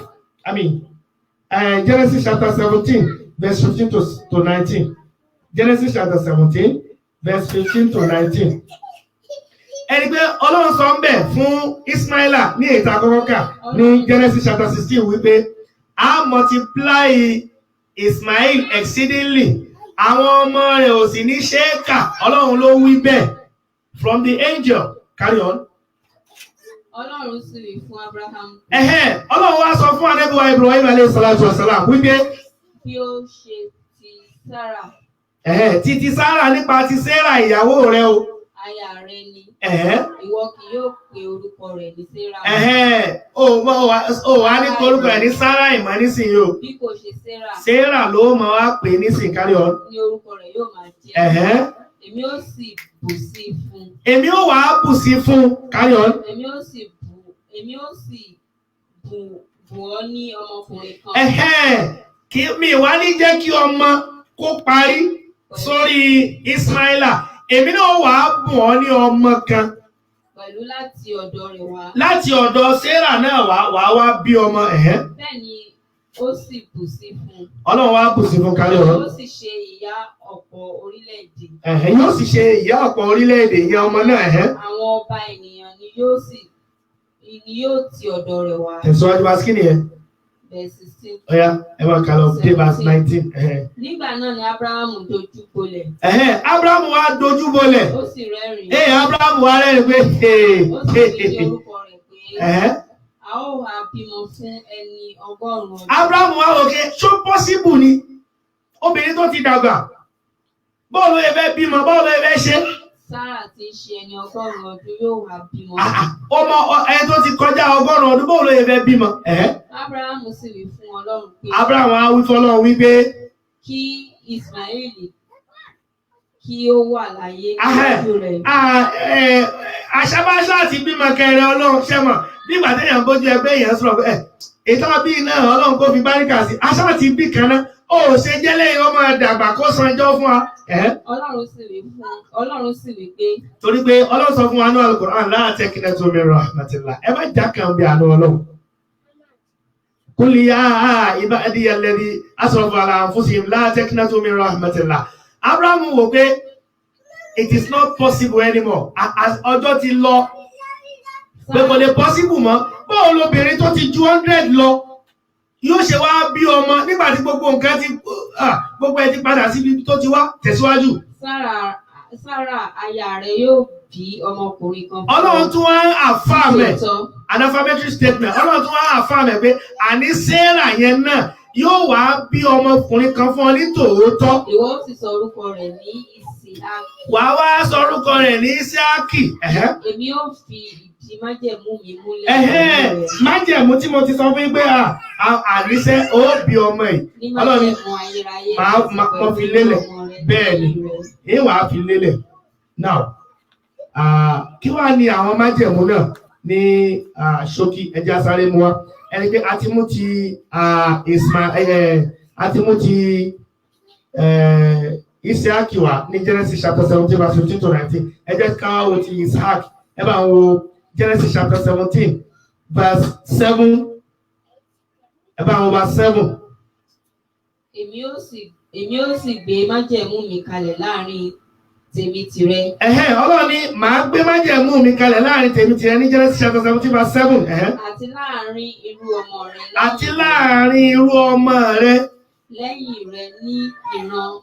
Genesis chapter 17 verse 15 to 19. Genesis chapter 17 verse 15 to 19. Ẹni pé Ọlọ́run sọ ń bẹ̀ fún Ismaila ní ìta kọ́kọ́kà ní Genesis chapter 16 wípé a multiply Ismail exceedingly. Àwọn ọmọ rẹ̀ ò sì ní ṣe é kà. Ọlọ́run ló wí bẹ́ẹ̀ from the angel. Carry on. Ọlọ́run sì wí fún Abraham. Ọlọ́run wá sọ fún Ànábì wa Ibrahim alayhi salatu wa salam wípé. Bí ó ṣe ti Sarah. Títí Sarah nípa ti Sarah ìyàwó rẹ̀ o. Aya rẹ̀ ni. Ìwọ kì yóò pe orúkọ rẹ̀ ní Sarah. Ó wá ní orúkọ rẹ̀ ní Sarah ìmọ̀ nísìnyí o. Bí kò ṣe Sarah. Sarah ló máa wá pè nísìnyí kárí ọ. Ní orúkọ rẹ̀ yóò máa jẹ́. Èmi ó sì bù sí fún. Èmi ó wá bù sí fún kárí ọ. Èmi ó sì bù ọ́ ní ọmọkùnrin kan. Kí mi wá ní jẹ́ kí ọmọ kó parí sórí Ismaila. Èmi náà wà á bù ọ́ ní ọmọ kan. Pẹ̀lú láti ọ̀dọ̀ rẹ̀ wá. Láti ọ̀dọ̀ Sarah náà wá bí ọmọ. Bẹ́ẹ̀ ni ó sì bù sí fún. Ọlọ́run wá bù sí fún kárí ọ̀rọ̀. Yóò sì ṣe ìyá ọ̀pọ̀ orílẹ̀-èdè. Yóò sì ṣe ìyá ọ̀pọ̀ orílẹ̀-èdè ìyá ọmọ náà. Àwọn ọba ènìyàn ni yóò ti ọ̀dọ̀ rẹ̀ wá. Tẹ̀síwájú wá sí nìyẹn. Verse 16. Ọ̀ya ẹ máa kà lọ dé verse 19. Nígbà náà ni Abrahamu dojú bolẹ̀. Abrahamu wá dojú bolẹ̀. Ó sì rẹ́rìn-ín. Abrahamu wá rẹ́rìn pé. Ó sì fi orúkọ rẹ̀ pé. A ó wá bímọ fún ẹni 100 ọdún. Abrahamu wá wò pé ṣó possible ni obìnrin tó ti dàgbà bọ́ọ̀lù ẹ fẹ́ bímọ bọ́ọ̀lù ẹ fẹ́ ṣe. Sarah tí ń ṣe ẹni 100 ọdún yóò wá bímọ. Ọmọ ẹni tó ti kọjá 100 ọdún bọ́ọ̀lù ẹ fẹ́ bímọ. Abrahamu sì wí fún Ọlọ́run pé. Abrahamu á wí fún Ọlọ́run wípé. Kí Ismaili kí ó wà láyé lójú rẹ̀. Àṣàbáṣá àti bímọ kẹrẹ Ọlọ́run ṣẹ́mọ̀ nígbà téèyàn bójú ẹgbẹ́ èèyàn sọ̀rọ̀ ìta bí náà ọlọ́run kó fi báríkà sí aṣáà ti bí kan náà ó ṣe jẹ́lẹ̀ ọmọ dàgbà kó sanjọ́ fún wa. Ọlọ́run sì wí pé. Torí pé ọlọ́run sọ fún wa ní Al-Qur'an la taqnatu min rahmatillah, ẹ má já kan bí àánú ọlọ́run. Qul ya ibadiya alladhi asrafu ala anfusihim la taqnatu min rahmatillah. Abraham wò pé it is not possible anymore. Ọjọ́ ti lọ pé kò lè possible mọ́. Báwo lobìnrin tó ti ju 100 lọ yóò ṣe wá bí ọmọ nígbà tí gbogbo nǹkan ti gbogbo ẹ ti padà síbi tó ti wá tẹ̀síwájú. Sára aya rẹ̀ yóò bí ọmọkùnrin kan. Ọlọ́run tún wá àfàmẹ̀ anaphamatic statement. Ọlọ́run tún wá àfàmẹ̀ pé àní Sarah yẹn náà yóò wá bí ọmọkùnrin kan fún ọ ní tòótọ́. Ìwọ ó sì sọ orúkọ rẹ̀ ní Ísáàkì. Wàá wá sọ orúkọ rẹ̀ ní Ísáàkì. Èmi ó fi ìdí májẹ̀mú mi múlẹ̀. Májẹ̀mú tí mo ti sọ fún yín pé àníṣe ó bí ọmọ yìí. Ọlọ́run máa fi lélẹ̀ bẹ́ẹ̀ ni èyí wàá fi lélẹ̀. Now kí wàá ní àwọn májẹ̀mú náà ní ṣókí ẹja sáré mu wá. Ẹni pé a ti mú ti a ti mú ti Ísáàkì wá ní Genesis chapter 17 verse 15 to 19. Ẹ jẹ́ ká wo ti Isaac. Ẹ bá wo Genesis chapter 17 verse 7. Ẹ bá wo verse 7. Èmi ó sì gbé májẹ̀mú mi kalẹ̀ láàrin tèmi tìrẹ. Ọlọ́run ní màá gbé májẹ̀mú mi kalẹ̀ láàrin tèmi tìrẹ ní Genesis chapter 17 verse 7. Àti láàrin irú ọmọ rẹ. Àti láàrin irú ọmọ rẹ. Lẹ́yìn rẹ ní ìran wọn.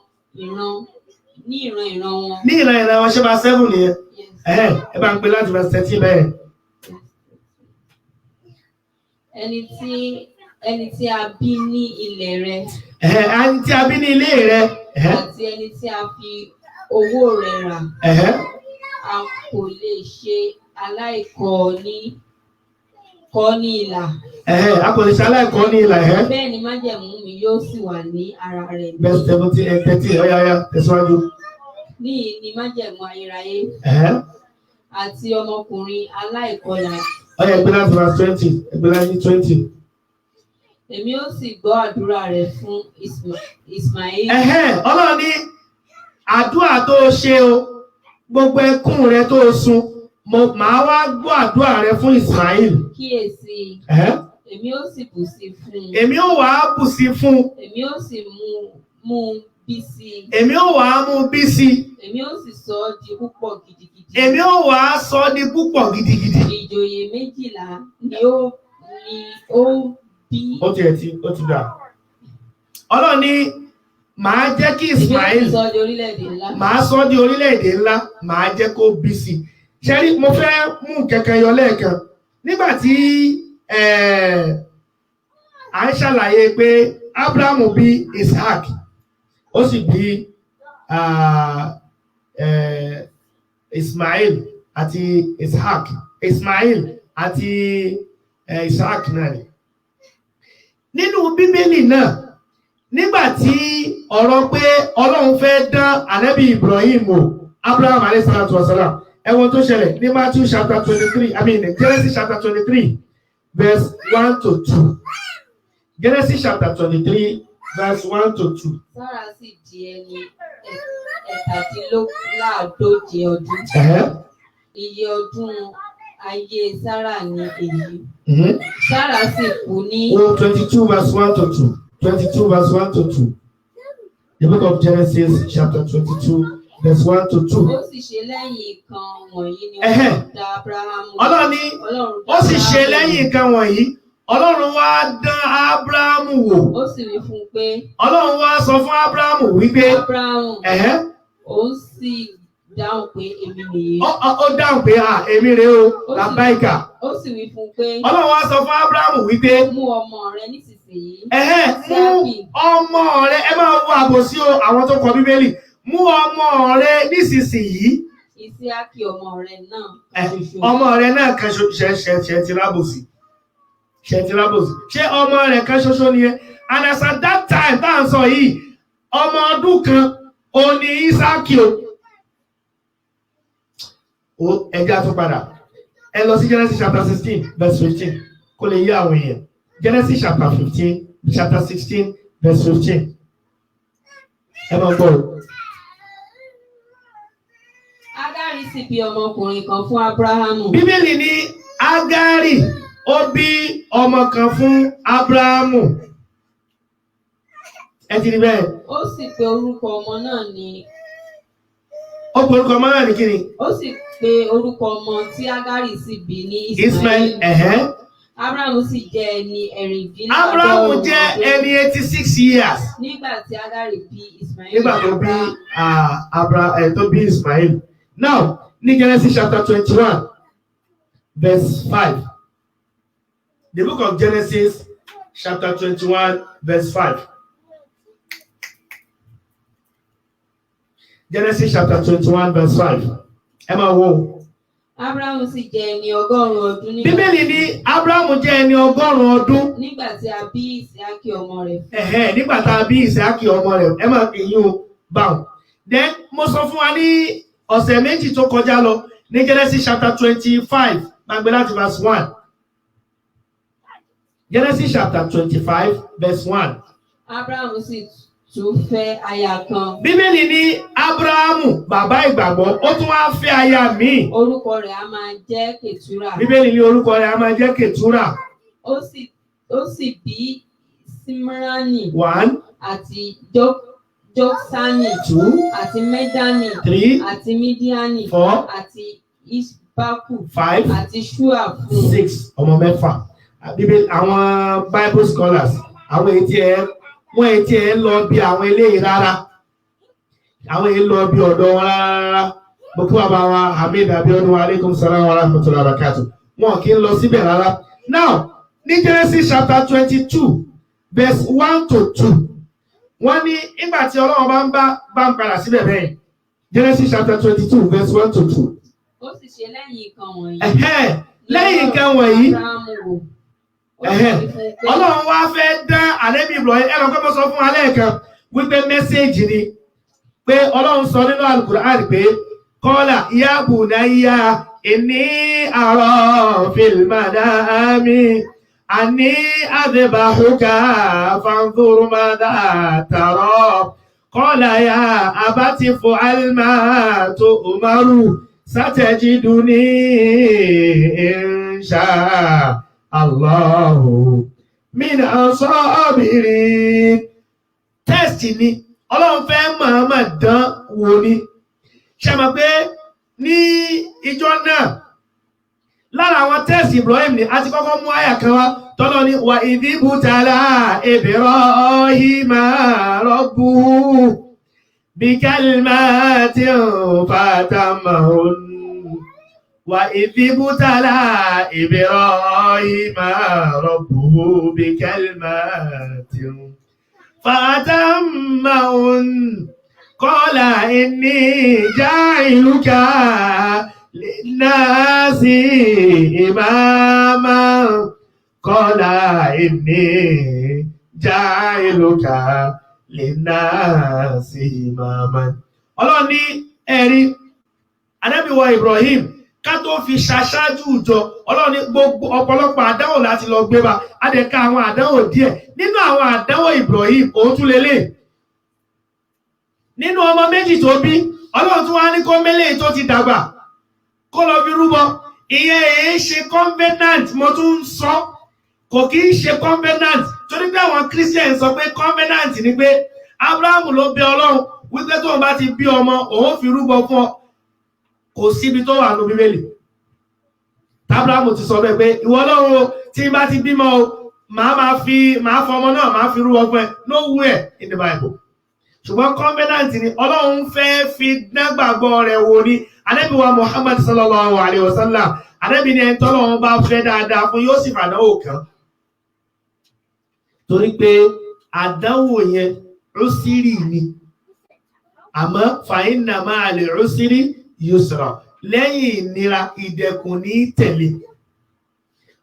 Ní ìran wọn ṣe bá 7 nìyẹn. Ẹ bá ń pè láti verse 13 bẹ́ẹ̀. Ẹni tí a bí ní ilẹ̀ rẹ. Ẹni tí a bí ní ilé rẹ. Àti ẹni tí a fi owó rẹ̀ rà. A kò lè ṣe aláìkọ́ ní ìlà. A kò lè ṣe aláìkọ́ ní ìlà. Bẹ́ẹ̀ ni májẹ̀mú mi yóò sì wà ní ara rẹ̀. Verse 17 and 13 ọ̀yá tẹ̀síwájú. Ní májẹ̀mú ayérayé. Àti ọmọkùnrin aláìkọlà. Ọ̀yá ẹgbẹ́ láti verse 20, ẹgbẹ́ láti 20. Èmi ó sì gbọ́ àdúrà rẹ̀ fún Ismail. Ọlọ́run ní àdúrà tó ṣe o, gbogbo ẹkún rẹ tó sun, màá wá gbọ́ àdúrà rẹ fún Ismail. Kíyèsí, èmi ó sì bù sí fún. Èmi ó wá bù sí fún. Èmi ó sì mú bí sí. Èmi ó wá mú bí sí. Èmi ó sì sọ ọ́ di púpọ̀ gidigidi. Èmi ó wá sọ ọ́ di púpọ̀ gidigidi. Ìjòyè 12 ni ó bí. Ó ti dà. Ọlọ́run ní màá jẹ́ kí Ismail màá sọ di orílẹ̀-èdè ńlá, màá jẹ́ kó bí sí. Ṣẹ́rí mo fẹ́ mú kẹ̀kẹ́ yọ lẹ́ẹ̀kan. Nígbà tí à ń ṣàlàyé pé Abraham bí Isaac, ó sì bí Ismail àti Isaac. Ismail àti Isaac náà ni. Nínú Bíbélì náà, nígbà tí ọ̀rọ̀ pé Ọlọ́run fẹ́ dán ànábì Ibrahim o, Abraham alayhi salatu wa salam, ẹ̀wọ̀n tó ṣẹlẹ̀ ní Matthew chapter 23, Genesis chapter 23 verse 1 to 2. Genesis chapter 23 verse 1 to 2. Sára sì di ẹni 137 ọdún. Iye ọdún ayé Sára ni èyí. Sára sì kú ní. 22 verse 1 to 2. 22 verse 1 to 2. The book of Genesis chapter 22 verse 1 to 2. Ó sì ṣe lẹ́yìn nǹkan wọ̀nyí ni Ọlọ́run dá Ábúráhámù. Ọlọ́run ní ó sì ṣe lẹ́yìn nǹkan wọ̀nyí. Ọlọ́run wá dán Ábúráhámù wò. Ó sì wí fún un pé. Ọlọ́run wá sọ fún Ábúráhámù wípé. Ábúráhámù. Ó sì dáhùn pé èmi nìyí. Ó dáhùn pé èmi rèé o, làbáìkà. Ó sì wí fún un pé. Ọlọ́run wá sọ fún Ábúráhámù wípé. Mú ọmọ rẹ nísinsìnyí. Mú ọmọ rẹ, ẹ máa wo àbòsí o àwọn tó kọ Bíbélì. Mú ọmọ rẹ nísinsìnyí. Ísáàkì ọmọ rẹ náà. Ọmọ rẹ náà kan ṣe ti lábòsí. Ṣé ọmọ rẹ̀ kan ṣoṣo nìyẹn? And as at that time tá à ń sọ yìí, ọmọ ọdún kan ò ní Ísáàkì o. Ẹja tún padà. Ẹ lọ sí Genesis chapter 16 verse 15 kó lè yé àwọn èèyàn. Genesis chapter 16 verse 15. Ẹ máa gbọ́. Ágárì sì bí ọmọkùnrin kan fún Ábúráhámù. Bíbélì ní Ágárì ó bí ọmọ kan fún Ábúráhámù. Ẹ ti rí bẹ́ẹ̀. Ó sì pe orúkọ ọmọ náà ní. Ó pe orúkọ ọmọ náà ní kíni? Ó sì pe orúkọ ọmọ tí Ágárì sì bí ní Ismail. Ábúráhámù sì jẹ́ ẹni ẹ̀rìndínláàádọ́rùn-ún. Ábúráhámù jẹ́ ẹni 86 years. Nígbà tí Ágárì bí Ismail. Nígbà tó bí Ismail. Now, ní Genesis chapter 21 verse 5. The book of Genesis chapter 21 verse 5. Genesis chapter 21 verse 5. Ẹ máa wò. Ábúráhámù sì jẹ́ ẹni 100 ọdún. Bíbélì ní Ábúráhámù jẹ́ ẹni 100 ọdún. Nígbà tí a bí Ísákì ọmọ rẹ̀. Nígbà tá a bí Ísákì ọmọ rẹ̀. Ẹ máa fi yín o báwọn. Then mo sọ fún wa ní ọ̀sẹ̀ méjì tó kọjá lọ ní Genesis chapter 25 gbàgbé láti verse 1. Genesis chapter 25 verse 1. Ábúráhámù sì tún fẹ́ aya kan. Bíbélì ní Ábúráhámù bàbá ìgbàgbọ́ ó tún wá fẹ́ aya míì. Orúkọ rẹ̀ a máa jẹ́ Kètúrà. Bíbélì ní orúkọ rẹ̀ a máa jẹ́ Kètúrà. Ó sì bí Símíránì. 1. Àti Jóksánì. 2. Àti Médánì. 3. Àti Mídíánì. 4. Àti Ìṣbákù. 5. Àti Ṣúà fún. 6. Ọmọ mẹ́fà. Bíbélì àwọn Bible scholars àwọn etí ẹ lọ bí àwọn eléyìí rárá. Àwọn èyí lọ bí ọ̀dọ̀ wọn rárá. Bùkú bàbá wa Hamid Abiodun wa alaikum salam wa rahmatullahi wa barakatuh. Wọn kì í lọ síbẹ̀ rárá. Now, ní Genesis chapter 22 verse 1 to 2. Wọ́n ní ìgbà tí Ọlọ́run bá ń padà síbẹ̀ bẹ́ẹ̀. Genesis chapter 22 verse 1 to 2. Ó sì ṣe lẹ́yìn nǹkan wọ̀nyí. Lẹ́yìn nǹkan wọ̀nyí. Ọlọ́run wá fẹ́ dá Ànábì Ibrahim ẹ̀rọ pé mo sọ fún alẹ́ kan wípé mẹ́sẹ̀jì ni pé Ọlọ́run sọ nínú Al-Qur'an pé kọ́lá ya bunayya inni ara fil manami anni adbahuka fanzur madha tara qala ya abati fa'al ma tu'maru satajiduni insha Allahu min asabirin. Test ni Ọlọ́run fẹ́ máa dán wò ni. Ṣé mọ̀ pé ní ìjọ náà lára àwọn test Ibrahim ni a ti kọ́kọ́ mú àyà kan wá tọ́lọ́ ní wà ìdíbùtàlá Ibrahima rabbuhu bi kalimatin fatamahun. وإذ ابتلى إبراهيم ربه بكلمات فأتمهن قال إني جاعلك للناس إماما قال إني جاعلك للناس إماما. Ọlọ́run ní ẹ̀rí Ànábì wa Ibrahim ká tó fi ṣaṣáájú ìjọ Ọlọ́run ní gbogbo ọ̀pọ̀lọpọ̀ àdánwò láti lọ gbé bá adẹ̀ka àwọn àdánwò díẹ̀ nínú àwọn àdánwò Ibrahim òun tún lélẹ̀ nínú ọmọ méjì tó bí Ọlọ́run tún wá ní kó mélèé tó ti dàgbà kó lọ fi rúbọ ìyẹn èé ṣe covenant mo tún ń sọ kò kì í ṣe covenant torí pé àwọn Christian sọ pé covenant ni pé Abraham ló bẹ Ọlọ́run wípé tóun bá ti bí ọmọ òun fi rúbọ fún ọ kò síbi tó wà ní Bíbélì. Abrahamu ti sọ bẹ́ẹ̀ pé ìwọ Ọlọ́run tí bá ti bímọ o máa fọmọ náà máa fi rúbọ fún ẹ nowhere in the Bible. Ṣùgbọ́n covenant ni Ọlọ́run fẹ́ fi dágbàgbọ́ rẹ̀ wò ní Ànábì wa Muhammad sallallahu alayhi wa sallam. Ànábì ni ẹni tọ́lọ́run bá fẹ́ dáadáa fún yóò sì fàdánwò kan. Torí pé àdánwò yẹn usiri ni àmọ́ fa inna ma'al usri yusra lẹ́yìn ìnira ìdẹ̀kùn ní tẹ̀lé.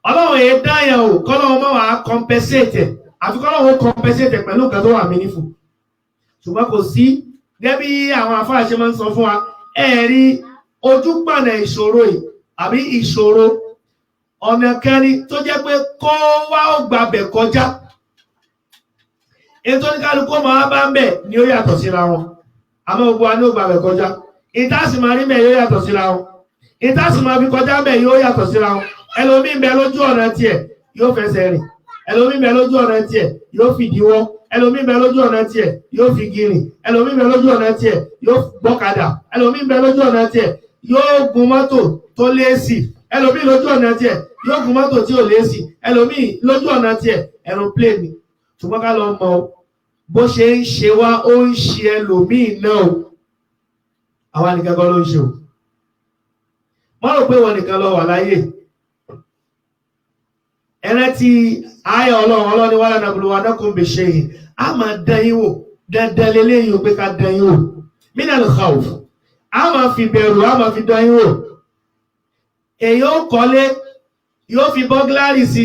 Ọlọ́run èé dáyàn ò kọ́lọ́run mọ́ wàá compensate àfi kọ́lọ́run ó compensate pẹ̀lú nǹkan tó wà meaningful. Ṣùgbọ́n kò sí gẹ́gẹ́ bí àwọn àfáà ṣe máa ń sọ fún wa ẹ̀rí ojúpọ̀nà ìṣòro yìí àbí ìṣòro ọ̀nà kẹrin tó jẹ́ pé kó wá ó gbàbẹ̀ kọjá ètò oníkálukú máa bá ń bẹ̀ ni ó yàtọ̀ síra wọn àmọ́ gbogbo wa ní ó gbàbẹ̀ kọjá ìtàsí máa rí bẹ̀ yóò yàtọ̀ síra wọn ìtàsí máa fi kọjá bẹ̀ yóò yàtọ̀ síra wọn ẹlòmíì ń bẹ lójú ọ̀nà tiẹ̀ yóò fẹsẹ̀ rìn ẹlòmíì ń bẹ lójú ọ̀nà tiẹ̀ yóò fìdíwọ́ ẹlòmíì ń bẹ lójú ọ̀nà tiẹ̀ yóò fi gírìn ẹlòmíì ń bẹ lójú ọ̀nà tiẹ̀ yóò gbọ́kadà ẹlòmíì ń bẹ lójú ọ̀nà tiẹ̀ yóò gun mọ́tò tó léèsì ẹlòmíì lójú ọ̀nà tiẹ̀ yóò gun mọ́tò tí ò léèsì ẹlòmíì lójú ọ̀nà tiẹ̀ aeroplane ṣùgbọ́n ká lọ mọ bó ṣe ń ṣe wá ó ń ṣe ẹlòmíì náà àwa nìkan kọ́ ló ń ṣe o wọ́n rò pé wọ́n nìkan lọ wà láyé ẹ̀rẹ́ ti ayé ọlọ́ni wà lánàá bùrù wà dákùn bè ṣe yìí a máa dán yín wò dandan lélẹ́yìn o pé ká dán yín wò minal khawf a máa fi bẹ̀rù a máa fi dán yín wò èyí ó kọ́lé yóò fi bọ́gláàrì sí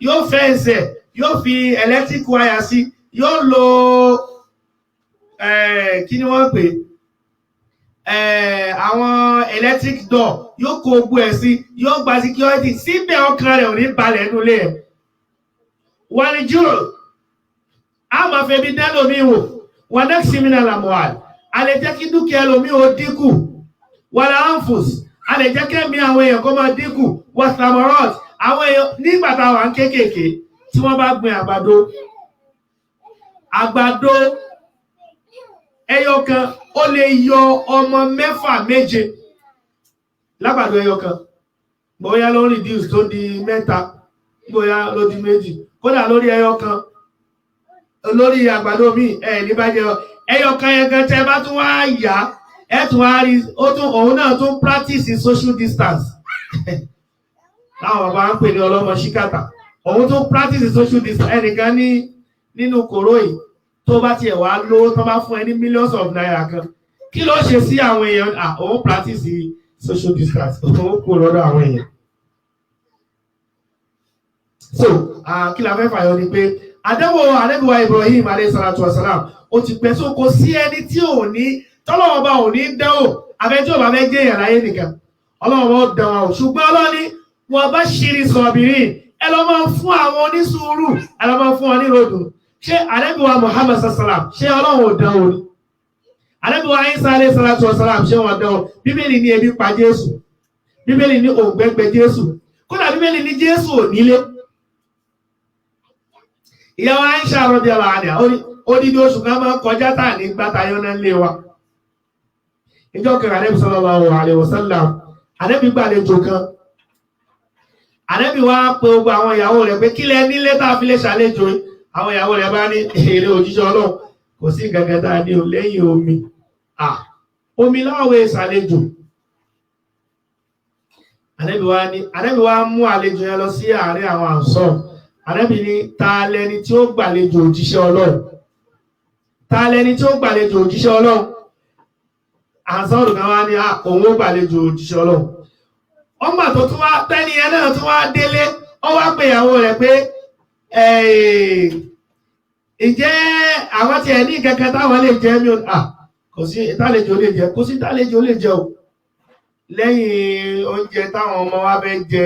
yóò fẹ́ǹsẹ̀ yóò fi electric wire sí yóò lo kí ni wọ́n pè àwọn electric door yóò kó ogun ẹ̀ sí yóò gba security síbẹ̀ ọkàn rẹ̀ ò ní balẹ̀ nínú ilé ẹ̀ wọ́n ní jùlọ a máa fẹ́ bí dẹ́lòmí wò wọ́n náà sí mìíràn làmọ́àl a lè jẹ́ kí dúkìá ẹlòmí ò dínkù wọ́n lá anfus a lè jẹ́ kẹ́mi àwọn èèyàn kó máa dínkù wọ́n samarot àwọn èèyàn nígbà táwọn ń kéékèèké tí wọ́n bá gbin àgbàdo ẹyọ kan ó lè yọ ọmọ 6 7 lágbàdo ẹyọ kan bóyá ló reduce tó di 3 bóyá ló di 2 kódà lórí ẹyọ kan lórí àgbàdo mi ní bá jẹ ẹyọ kan yẹn gan tẹ́ bá tún wá yá ẹ tún wá rí òun náà tún practice social distance láwọn bàbá ń pè ní ọlọ́mọ ṣíkàtà òun tún practice social distance ẹnìkan nínú kòró yìí tó bá tiẹ̀ wá lówó tó bá fún ẹ ní millions of naira kan kí ló ṣe sí àwọn èèyàn òun practice social distance òun kò lọ́dọ̀ àwọn èèyàn. So kí la fẹ́ fàyọ ni pé àdánwò àdẹ́gbẹ̀wá Ibrahim alayhi salatu wasalam ó ti pẹ́ so kò sí ẹni tí ò ní tọ́lọ́wọ́ bá ò ní dánwò abẹ́jọ́ bá fẹ́ jẹ́ ìyàrá yé nìkan ọlọ́wọ́ bá dánwò ṣùgbọ́n ọlọ́ni wọn bá ṣírí sọ̀bìrín ẹ lọ máa fún àwọn onísùúrù ẹ lọ máa fún wọn ní ròdù ṣé àdẹ́gbẹ̀wá Muhammad sallam ṣé ọlọ́wọ́ ò dánwò ni àdẹ́gbẹ̀wá Isa alayhi salatu wasalam ṣé wọn dánwò bíbélì ní ebi pa Jésù bíbélì ní òǹgbẹ́gbẹ́ Jésù kódà bíbélì ní Jésù ò nílé ìyàwó Aisha radiyallahu anha odidi oṣù kan máa kọjá tà ní gbátayọ́ náà lé wa ìjọ kẹrẹ Ànábì sallallahu alaihi wasallam Ànábì gbàlejò kan Ànábì wá pé gbogbo àwọn ìyàwó rẹ̀ pé kílẹ̀ nílé tá a fi lè ṣàlejò àwọn ìyàwó rẹ̀ bá ní èrè òjíṣẹ́ Ọlọ́run kò sí gẹ́gẹ́ tá a ní o lẹ́yìn omi láwọ̀ ìṣàlejò Ànábì wá mú àlejò yẹn lọ sí àárín àwọn Ansar Ànábì ní ta lẹni tí ó gbàlejò òjíṣẹ́ Ọlọ́run ta lẹni tí ó gbàlejò òjíṣẹ́ Ọlọ́run Ansar kan wá ní òun ó gbàlejò òjíṣẹ́ Ọlọ́run ọmọ tó tún wá tẹ́ni ẹ náà tún wá délé ó wá pè ìyàwó rẹ̀ pé ìjẹ́ àwọn tí ẹ̀ ní kankan táwọn lè jẹ́ mi kò sí ìtàlejò lè jẹ kò sí ìtàlejò lè jẹ o lẹ́yìn oúnjẹ táwọn ọmọ wa fẹ́ jẹ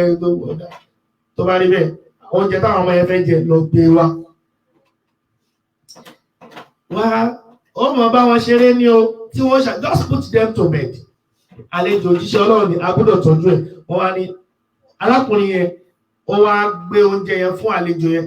tó bá rí bẹ́ẹ̀ oúnjẹ táwọn ọmọ yẹn fẹ́ jẹ lọ gbé wa ó mọ̀ bá wọn ṣeré ní o tí wọ́n just put them to bed àlejò òjíṣẹ́ Ọlọ́run ni a gbọ́dọ̀ tọ́jú ẹ̀ wọ́n wá ní arákùnrin yẹn ó wá gbé oúnjẹ yẹn fún àlejò yẹn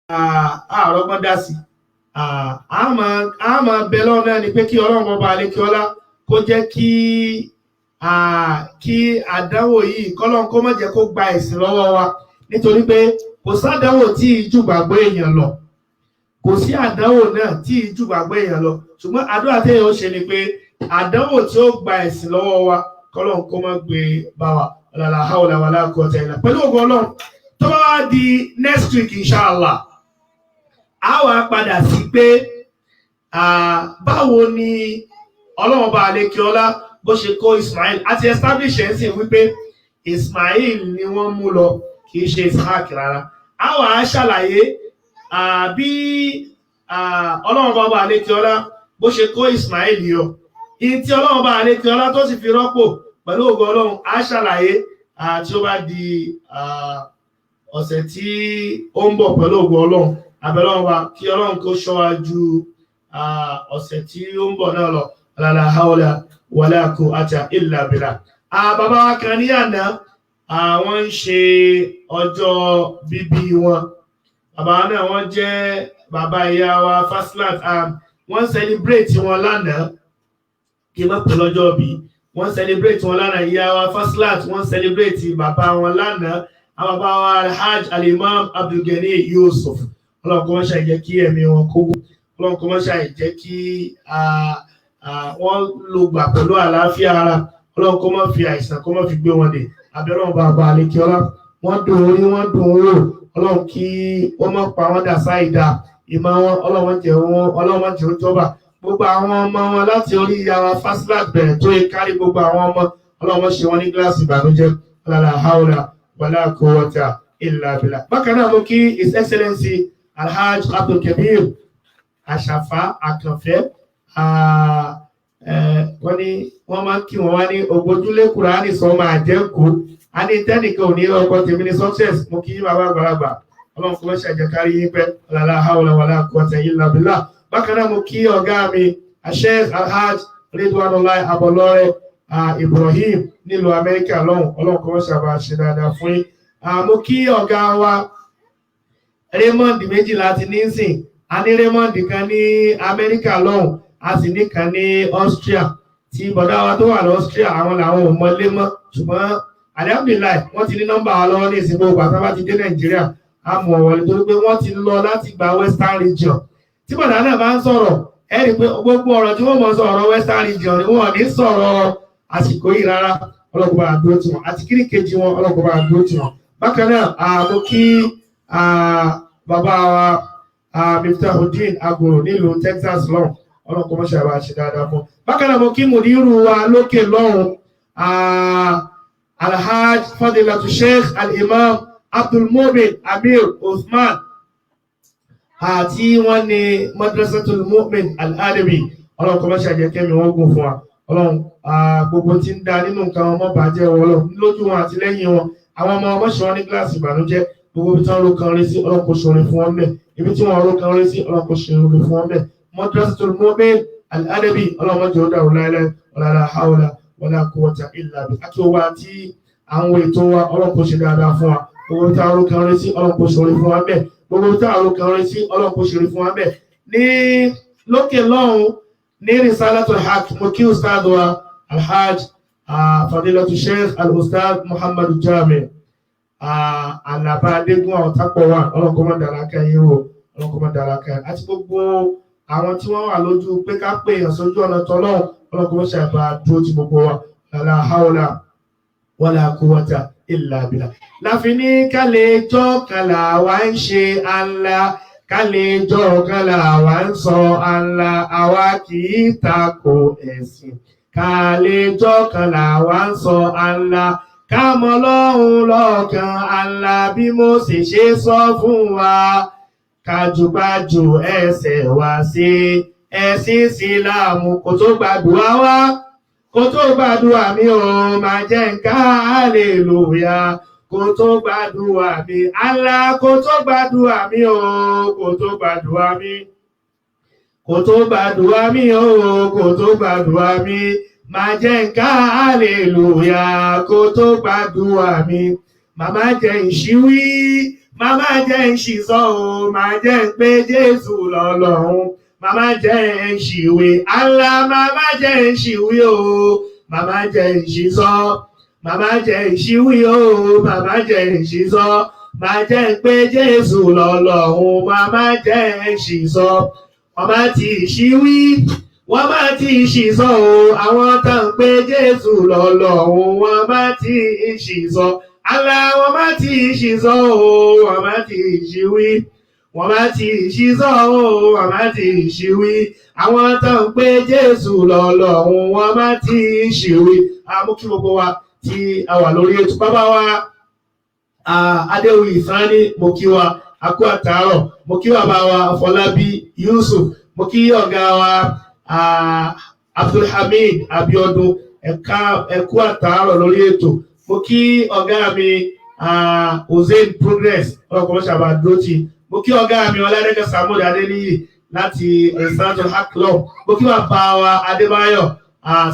àrọ́gbọ́n dá sí a máa bẹ lọ́wọ́ náà ni pé kí ọlọ́run ọba àlékè ọlá kó jẹ́ kí àdánwò yìí kọ́lọ́run kó má jẹ́ kó gba ẹ̀sìn lọ́wọ́ wa nítorí pé kò sádánwò tí ìjú gbàgbọ́ èèyàn lọ kò sí àdánwò náà tí ìjú gbàgbọ́ èèyàn lọ ṣùgbọ́n àdúrà téèyàn ó ṣe ni pé àdánwò tí ó gba ẹ̀sìn lọ́wọ́ wa kọ́lọ́run kó má gbé bá wa la hawla wala quwwata illa pẹ̀lú ògo ọlọ́run tó bá wá di next week inshallah a wá padà sí pé báwo ni ọlọ́run bá àlékè ọlá bó ṣe kó Ismail àti establish ẹ̀ sí wípé Ismail ni wọ́n mú lọ kì í ṣe Ishaq rárá a wá ṣàlàyé bí ọlọ́run bá àlékè ọlá bó ṣe kó Ismail yọ ìyí tí ọlọ́run bá àlékè ọlá tó sì fi rọ́pò pẹ̀lú ògo ọlọ́run a ṣàlàyé tí ó bá di ọ̀sẹ̀ tí ó ń bọ̀ pẹ̀lú ògo ọlọ́run abẹ́lọ́run wa kí ọlọ́run kó ṣọ́ wa ju ọ̀sẹ̀ tí ó ń bọ̀ náà lọ la hawla wala quwwata illa billah. Bàbá wa kan ní àná wọ́n ń ṣe ọjọ́ bíbí wọn bàbá náà wọ́n jẹ́ bàbá ìyá wa Fasilat wọ́n celebrate wọn lánàá kí n má pè lọ́jọ́ bí wọ́n celebrate wọn lánàá ìyá wa Fasilat wọ́n celebrate bàbá wọn lánàá àwọn bàbá wa Alhaj Al-Imam Abdulgani Yusuf ọlọ́run kó má ṣe jẹ́ kí ẹ̀mí wọn kó ọlọ́run kó má ṣe jẹ́ kí wọ́n lò gbà pẹ̀lú àlàáfíà ara ọlọ́run kó má fi àìsàn kó má fi gbé wọn dè abẹ́rẹ́ wọn bàbá àlékè ọlá wọ́n dùn orí wọ́n dùn rò ọlọ́run kí wọ́n má pa wọ́n dà sáìdá ìmọ̀ wọn ọlọ́run jẹ́ ó jọba gbogbo àwọn ọmọ wọn láti orí ìyàwó Fasilat bẹ̀rẹ̀ tó yẹ kárí gbogbo àwọn ọmọ ọlọ́run ṣe wọn ní gíláàsì ìbànújẹ́ la hawla wala quwwata illa billah. Bákan náà mo kí His Excellency Alhaj Abdulkabir Àṣàfà Àkànfẹ́ wọ́n ní wọ́n máa ń kí wọ́n wá ní ògbójúlé Kùránì sọ máa jẹ́ kó a ní tẹ́nìkan ò ní ọkọ̀ tèmi ní success mo kí bàbá àgbàlagbà ọlọ́run kò ṣe àjẹkárí yín pẹ́ la hawla wala quwwata illa billah. Bákan náà mo kí ọ̀gá mi Sheikh Alhaj Ridwanullah Abolore Ibrahim nílùú Amẹ́ríkà lọ́hùn ọlọ́run kò ṣe àbá ṣe dáadáa fún yín. Mo kí ọ̀gá wa Raymond méjì láti nísìn a ní Raymond kan ní Amẹ́ríkà lọ́hùn a sì ní kan ní Austria tí bọ̀dá wa tó wà ní Austria àwọn làwọn ò mọlé mọ́ ṣùgbọ́n alhamdulillah wọ́n ti ní nọ́mbà wa lọ́wọ́ ní ìsìnkú ògbà tó bá ti dé Nàìjíríà a mọ̀ wọlé torí pé wọ́n ti lọ láti gba Western region tí bọ̀dá náà bá ń sọ̀rọ̀ ẹ rí i pé gbogbo ọ̀rọ̀ tí wọ́n mọ̀ sọ̀rọ̀ Western region ni wọ́n ní sọ̀rọ̀ àsìkò yìí rárá ọlọ́kùnrin àdúró tiwọn àti kíní kejì wọn ọlọ́kùnrin àdúró tiwọn. Bákan náà mo kí bàbá wa Miftahuddin Agoro nílùú Texas lọ́hùn ọlọ́kùnrin mọ́ṣẹ́ àbá ṣe dáadáa fún. Bákan náà mo kí mùdírù wa lókè lọ́hùn Alhaj Fadilatu Sheikh Al-Imam Abdulmumin Amir Uthman àti wọ́n ní Madrasatul Mu'min Al-Adabi ọlọ́run kọ́ mọ́ṣẹ́ àjẹkẹ́mi wọ́n gùn fún wa ọlọ́run gbogbo tí ń da nínú nǹkan ọmọ bàjẹ́ wọn ọlọ́run lójú wọn àti lẹ́yìn wọn àwọn ọmọ ọmọ ṣe wọn ní gíláàsì ìbànújẹ́ gbogbo ibi tí wọ́n ro kan rí sí ọlọ́run kò ṣòro fún wọn bẹ́ẹ̀ ibi tí wọ́n ro kan rí sí ọlọ́run kò ṣòro fún wọn bẹ́ẹ̀ Madrasatul Mu'min Al-Adabi ọlọ́run mọ́jọ́ ó dàrú láìláì wala hawla wala quwwata illa billah àti owó àti àwọn ètò wa ọlọ́run kò ṣe dáadáa fún wa gbogbo tí wọ́n ro kan rí sí ọlọ́run kò ṣòro fún wa bẹ́ẹ̀ gbogbo tí àwọn kan rí sí ọlọ́run kò ṣòro fún wa bẹ́ẹ̀ ní lókè lọ́hùn ní Risalatul Haq mo kí ustad wa Alhaj Fadilatu Sheikh Al-Ustad Muhammad Jami Alaba Adégún Ọ̀tápọ̀ wa ọlọ́run kò má dára kẹ́yìn o ọlọ́run kò má dára kẹ́yìn àti gbogbo àwọn tí wọ́n wà lójú pé ká pè èèyàn sójú ọ̀nà tọ́lọ́run ọlọ́run kò má ṣe àbá dúró ti gbogbo wa la hawla wala quwwata illa billah. Láfi ní kálẹ̀jọ́ kàlà wá ń ṣe ànlá kálẹ̀jọ́ kàlà wá ń sọ ànlá àwa kì í takò ẹ̀sìn kálẹ̀jọ́ kàlà wá ń sọ ànlá kámọ́ lọ́hùn lọ́kàn ànlá bí Mósè ṣe sọ fún wa kájúgbájú ẹsẹ̀ wá sí ẹ̀sìn Ìsìlámù kó tó gbàdúrà wá kó tó gbàdúrà mi ò máa jẹ́ nǹkan hallelujah kó tó gbàdúrà mi Allah kó tó gbàdúrà mi ò kó tó gbàdúrà mi kó tó gbàdúrà mi ò kó tó gbàdúrà mi máa jẹ́ nǹkan hallelujah kó tó gbàdúrà mi màmá jẹ́ ìṣíwí Màmá jẹ́ ń ṣìsọ o, màá jẹ́ ń pé Jésù lọ́lọ́run. Màmá jẹ́ ń ṣìwé, Allah màmá jẹ́ ń ṣìwé o. Màmá jẹ́ ń ṣìsọ, màmá jẹ́ ń ṣìwé o. Màmá jẹ́ ń ṣìsọ, màá jẹ́ ń pé Jésù lọ́lọ́run. Màmá jẹ́ ń ṣìsọ, wọ́n má ti ṣìwí, wọ́n má ti ṣìsọ o. Àwọn tó ń pé Jésù lọ́lọ́run, wọ́n má ti ṣìsọ. Allah wọ́n má ti ṣìsọ o, wọ́n má ti ṣìwí, wọ́n má ti ṣìsọ o, wọ́n má ti ṣìwí. Àwọn tó ń pé Jésù lọ́lọ́run, wọ́n má ti ṣìwí. Mú kí gbogbo wa tí a wà lórí ètò bàbá wa Adéwì Sani, mo kí wa akú àtàárọ̀, mo kí bàbá wa Afọlábí Yusuf, mo kí ọ̀gá wa Abdulhamid Abiodun, ẹkú àtàárọ̀ lórí ètò. Mo kí ọ̀gá mi Hussein Progress ọlọ́kùnrin ṣàbà dúrótì. Mo kí ọ̀gá mi Ọládẹ́kẹ́ Samuel Adéníyì láti Ẹ̀sánjọ́ Haklọ́. Mo kí bàbá wa Adébáyọ̀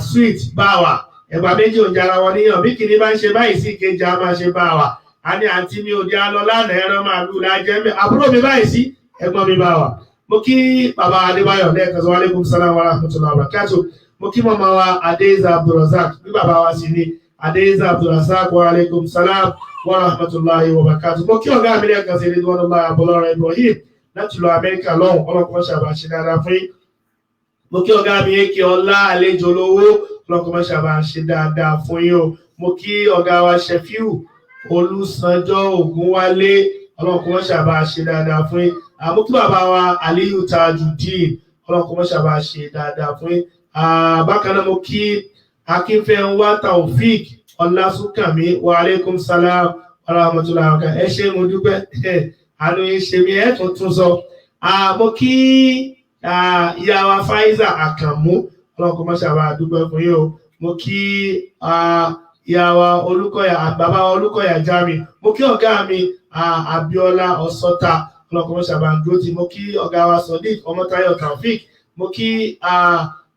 Sweet Báwa. Ẹ̀gbà méjì òǹjà ara wọn níyàn bí kìíní bá ń ṣe báyìí sí ìkejì a máa ṣe Báwa. A ní àǹtí mi ò di alọ lánàá ẹran màálù lájẹ́ mẹ́. Àbúrò mi báyìí sí ẹ̀gbọ́n mi Báwa. Mo kí bàbá Adébáyọ̀ lẹ́ẹ̀kan sọ alaikum salam wa rahmatullahi wa barakatuh. Mo kí mọ́mọ́ wa Adéza Abdulrazak bí bàbá wa sì ní Adéza Abdulrazak wa alaikum salam wa rahmatullahi wa barakatuh. Mo kí ọ̀gá mi lẹ́ẹ̀kan sí ẹni tó wọn bá Abọ́lọ́rọ̀ Ibrahim láti lọ Amẹ́ríkà lọ́hùn ọlọ́kùnrin ṣàbà ṣe dáadáa fún yín. Mo kí ọ̀gá mi Èkè Ọlá àlejò olówó ọlọ́kùnrin ṣàbà ṣe dáadáa fún yín o. Mo kí ọ̀gá wa Ṣẹfíù Olúsanjọ́ Ògúnwálé ọlọ́kùnrin ṣàbà ṣe dáadáa fún yín. Mo kí bàbá wa Aliyu Tajudeen ọlọ́kùnrin ṣàbà ṣe dáadáa fún yín. Bákan náà mo kí Akínfẹ́nwá Taofik Ọlásùnkànmí wa alaikum salam wa rahmatullahi wa barakatuh. Ẹ ṣé mo dúpẹ́ àánú yín ṣe mí ẹ̀ tuntun sọ. Mo kí ìyá wa Faiza Àkànmú ọlọ́kùnrin ṣàbà dúpẹ́ fún yín o. Mo kí ìyá wa Olúkọ̀yà bàbá wa Olúkọ̀yà Jami. Mo kí ọ̀gá mi Abíọ́lá Ọ̀sọ́ta ọlọ́kùnrin ṣàbà dúrótì. Mo kí ọ̀gá wa Sodiq Ọmọ́táyọ̀ Taofik. Mo kí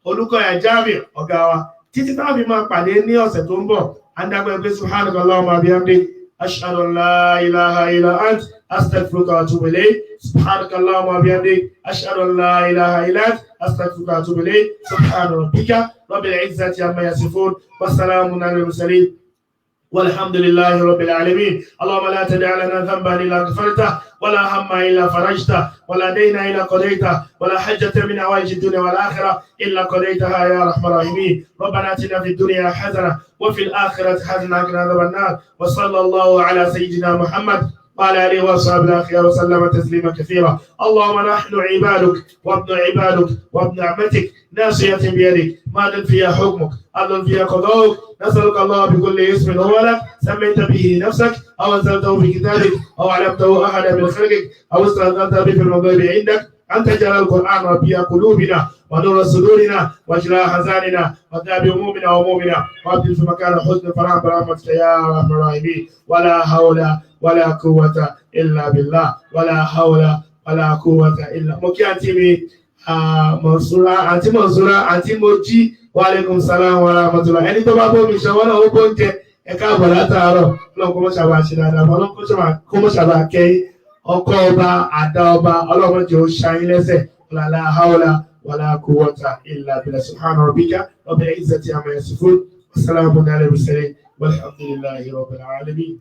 Olúkọ̀yà Jami ọ̀gá wa títí táwọn fi máa pàdé ní ọ̀sẹ̀ tó ń bọ̀. Adágbẹ́ pé subhanaka Allahumma bihamdik ashhadu an la ilaha illa ant astaghfiruka wa atubu ilayk. Subhanaka Allahumma bihamdik ashhadu an la ilaha illa ant astaghfiruka wa atubu ilayk. Subhana rabbika rabbil izzati amma yasifun wa salamun alal mursalin والحمد لله رب العالمين. اللهم لا تدع لنا ذنبا الا غفرته ولا هما الا فرجته ولا دينا الا قضيته ولا حجة من حوائج الدنيا والاخره الا قضيتها يا ارحم الراحمين. ربنا اتنا في الدنيا حسنه وفي الاخره حسنه وقنا عذاب النار. وصلى الله على سيدنا محمد وعلى اله وصحبه الاخيار وسلم تسليما كثيرا. اللهم نحن عبادك وابن عبادك وابن عمتك ناصية بيدك ماض فيها حكمك عدل فيها قضاؤك. نسألك الله بكل اسم هو لك سميت به نفسك أو أنزلته في كتابك أو علمته أحدا من خلقك أو استأذنت به في المغيب عندك أن تجعل القرآن ربيع قلوبنا ونور صدورنا وجلاء أحزاننا وذهاب همومنا وهمومنا وأبدل في مكان الحزن فرحا برحمتك يا أرحم الراحمين. ولا حول ولا قوة إلا بالله ولا حول ولا قوة إلا مكياتي Mọ̀súra àti Mọ̀súra àti Mojí wa alaikum salam wa rahmatullah. Ẹni tó bá bọ́ mi ṣọwọ́ náà ó bó ń jẹ ẹ̀ka àbọ̀ látàárọ̀ ọlọ́run kó mọ́ ṣàbà ṣe dáadáa ọlọ́run kó mọ́ ṣàbà kẹ́yìn ọkọ ọba àdá ọba ọlọ́run jẹ́ ó ṣayín lẹ́sẹ̀ la hawla wala quwwata illa billah. Subhana rabbika rabbil izzati amma yasifun wa salamun alal mursalin walhamdulillahi rabbil alamin.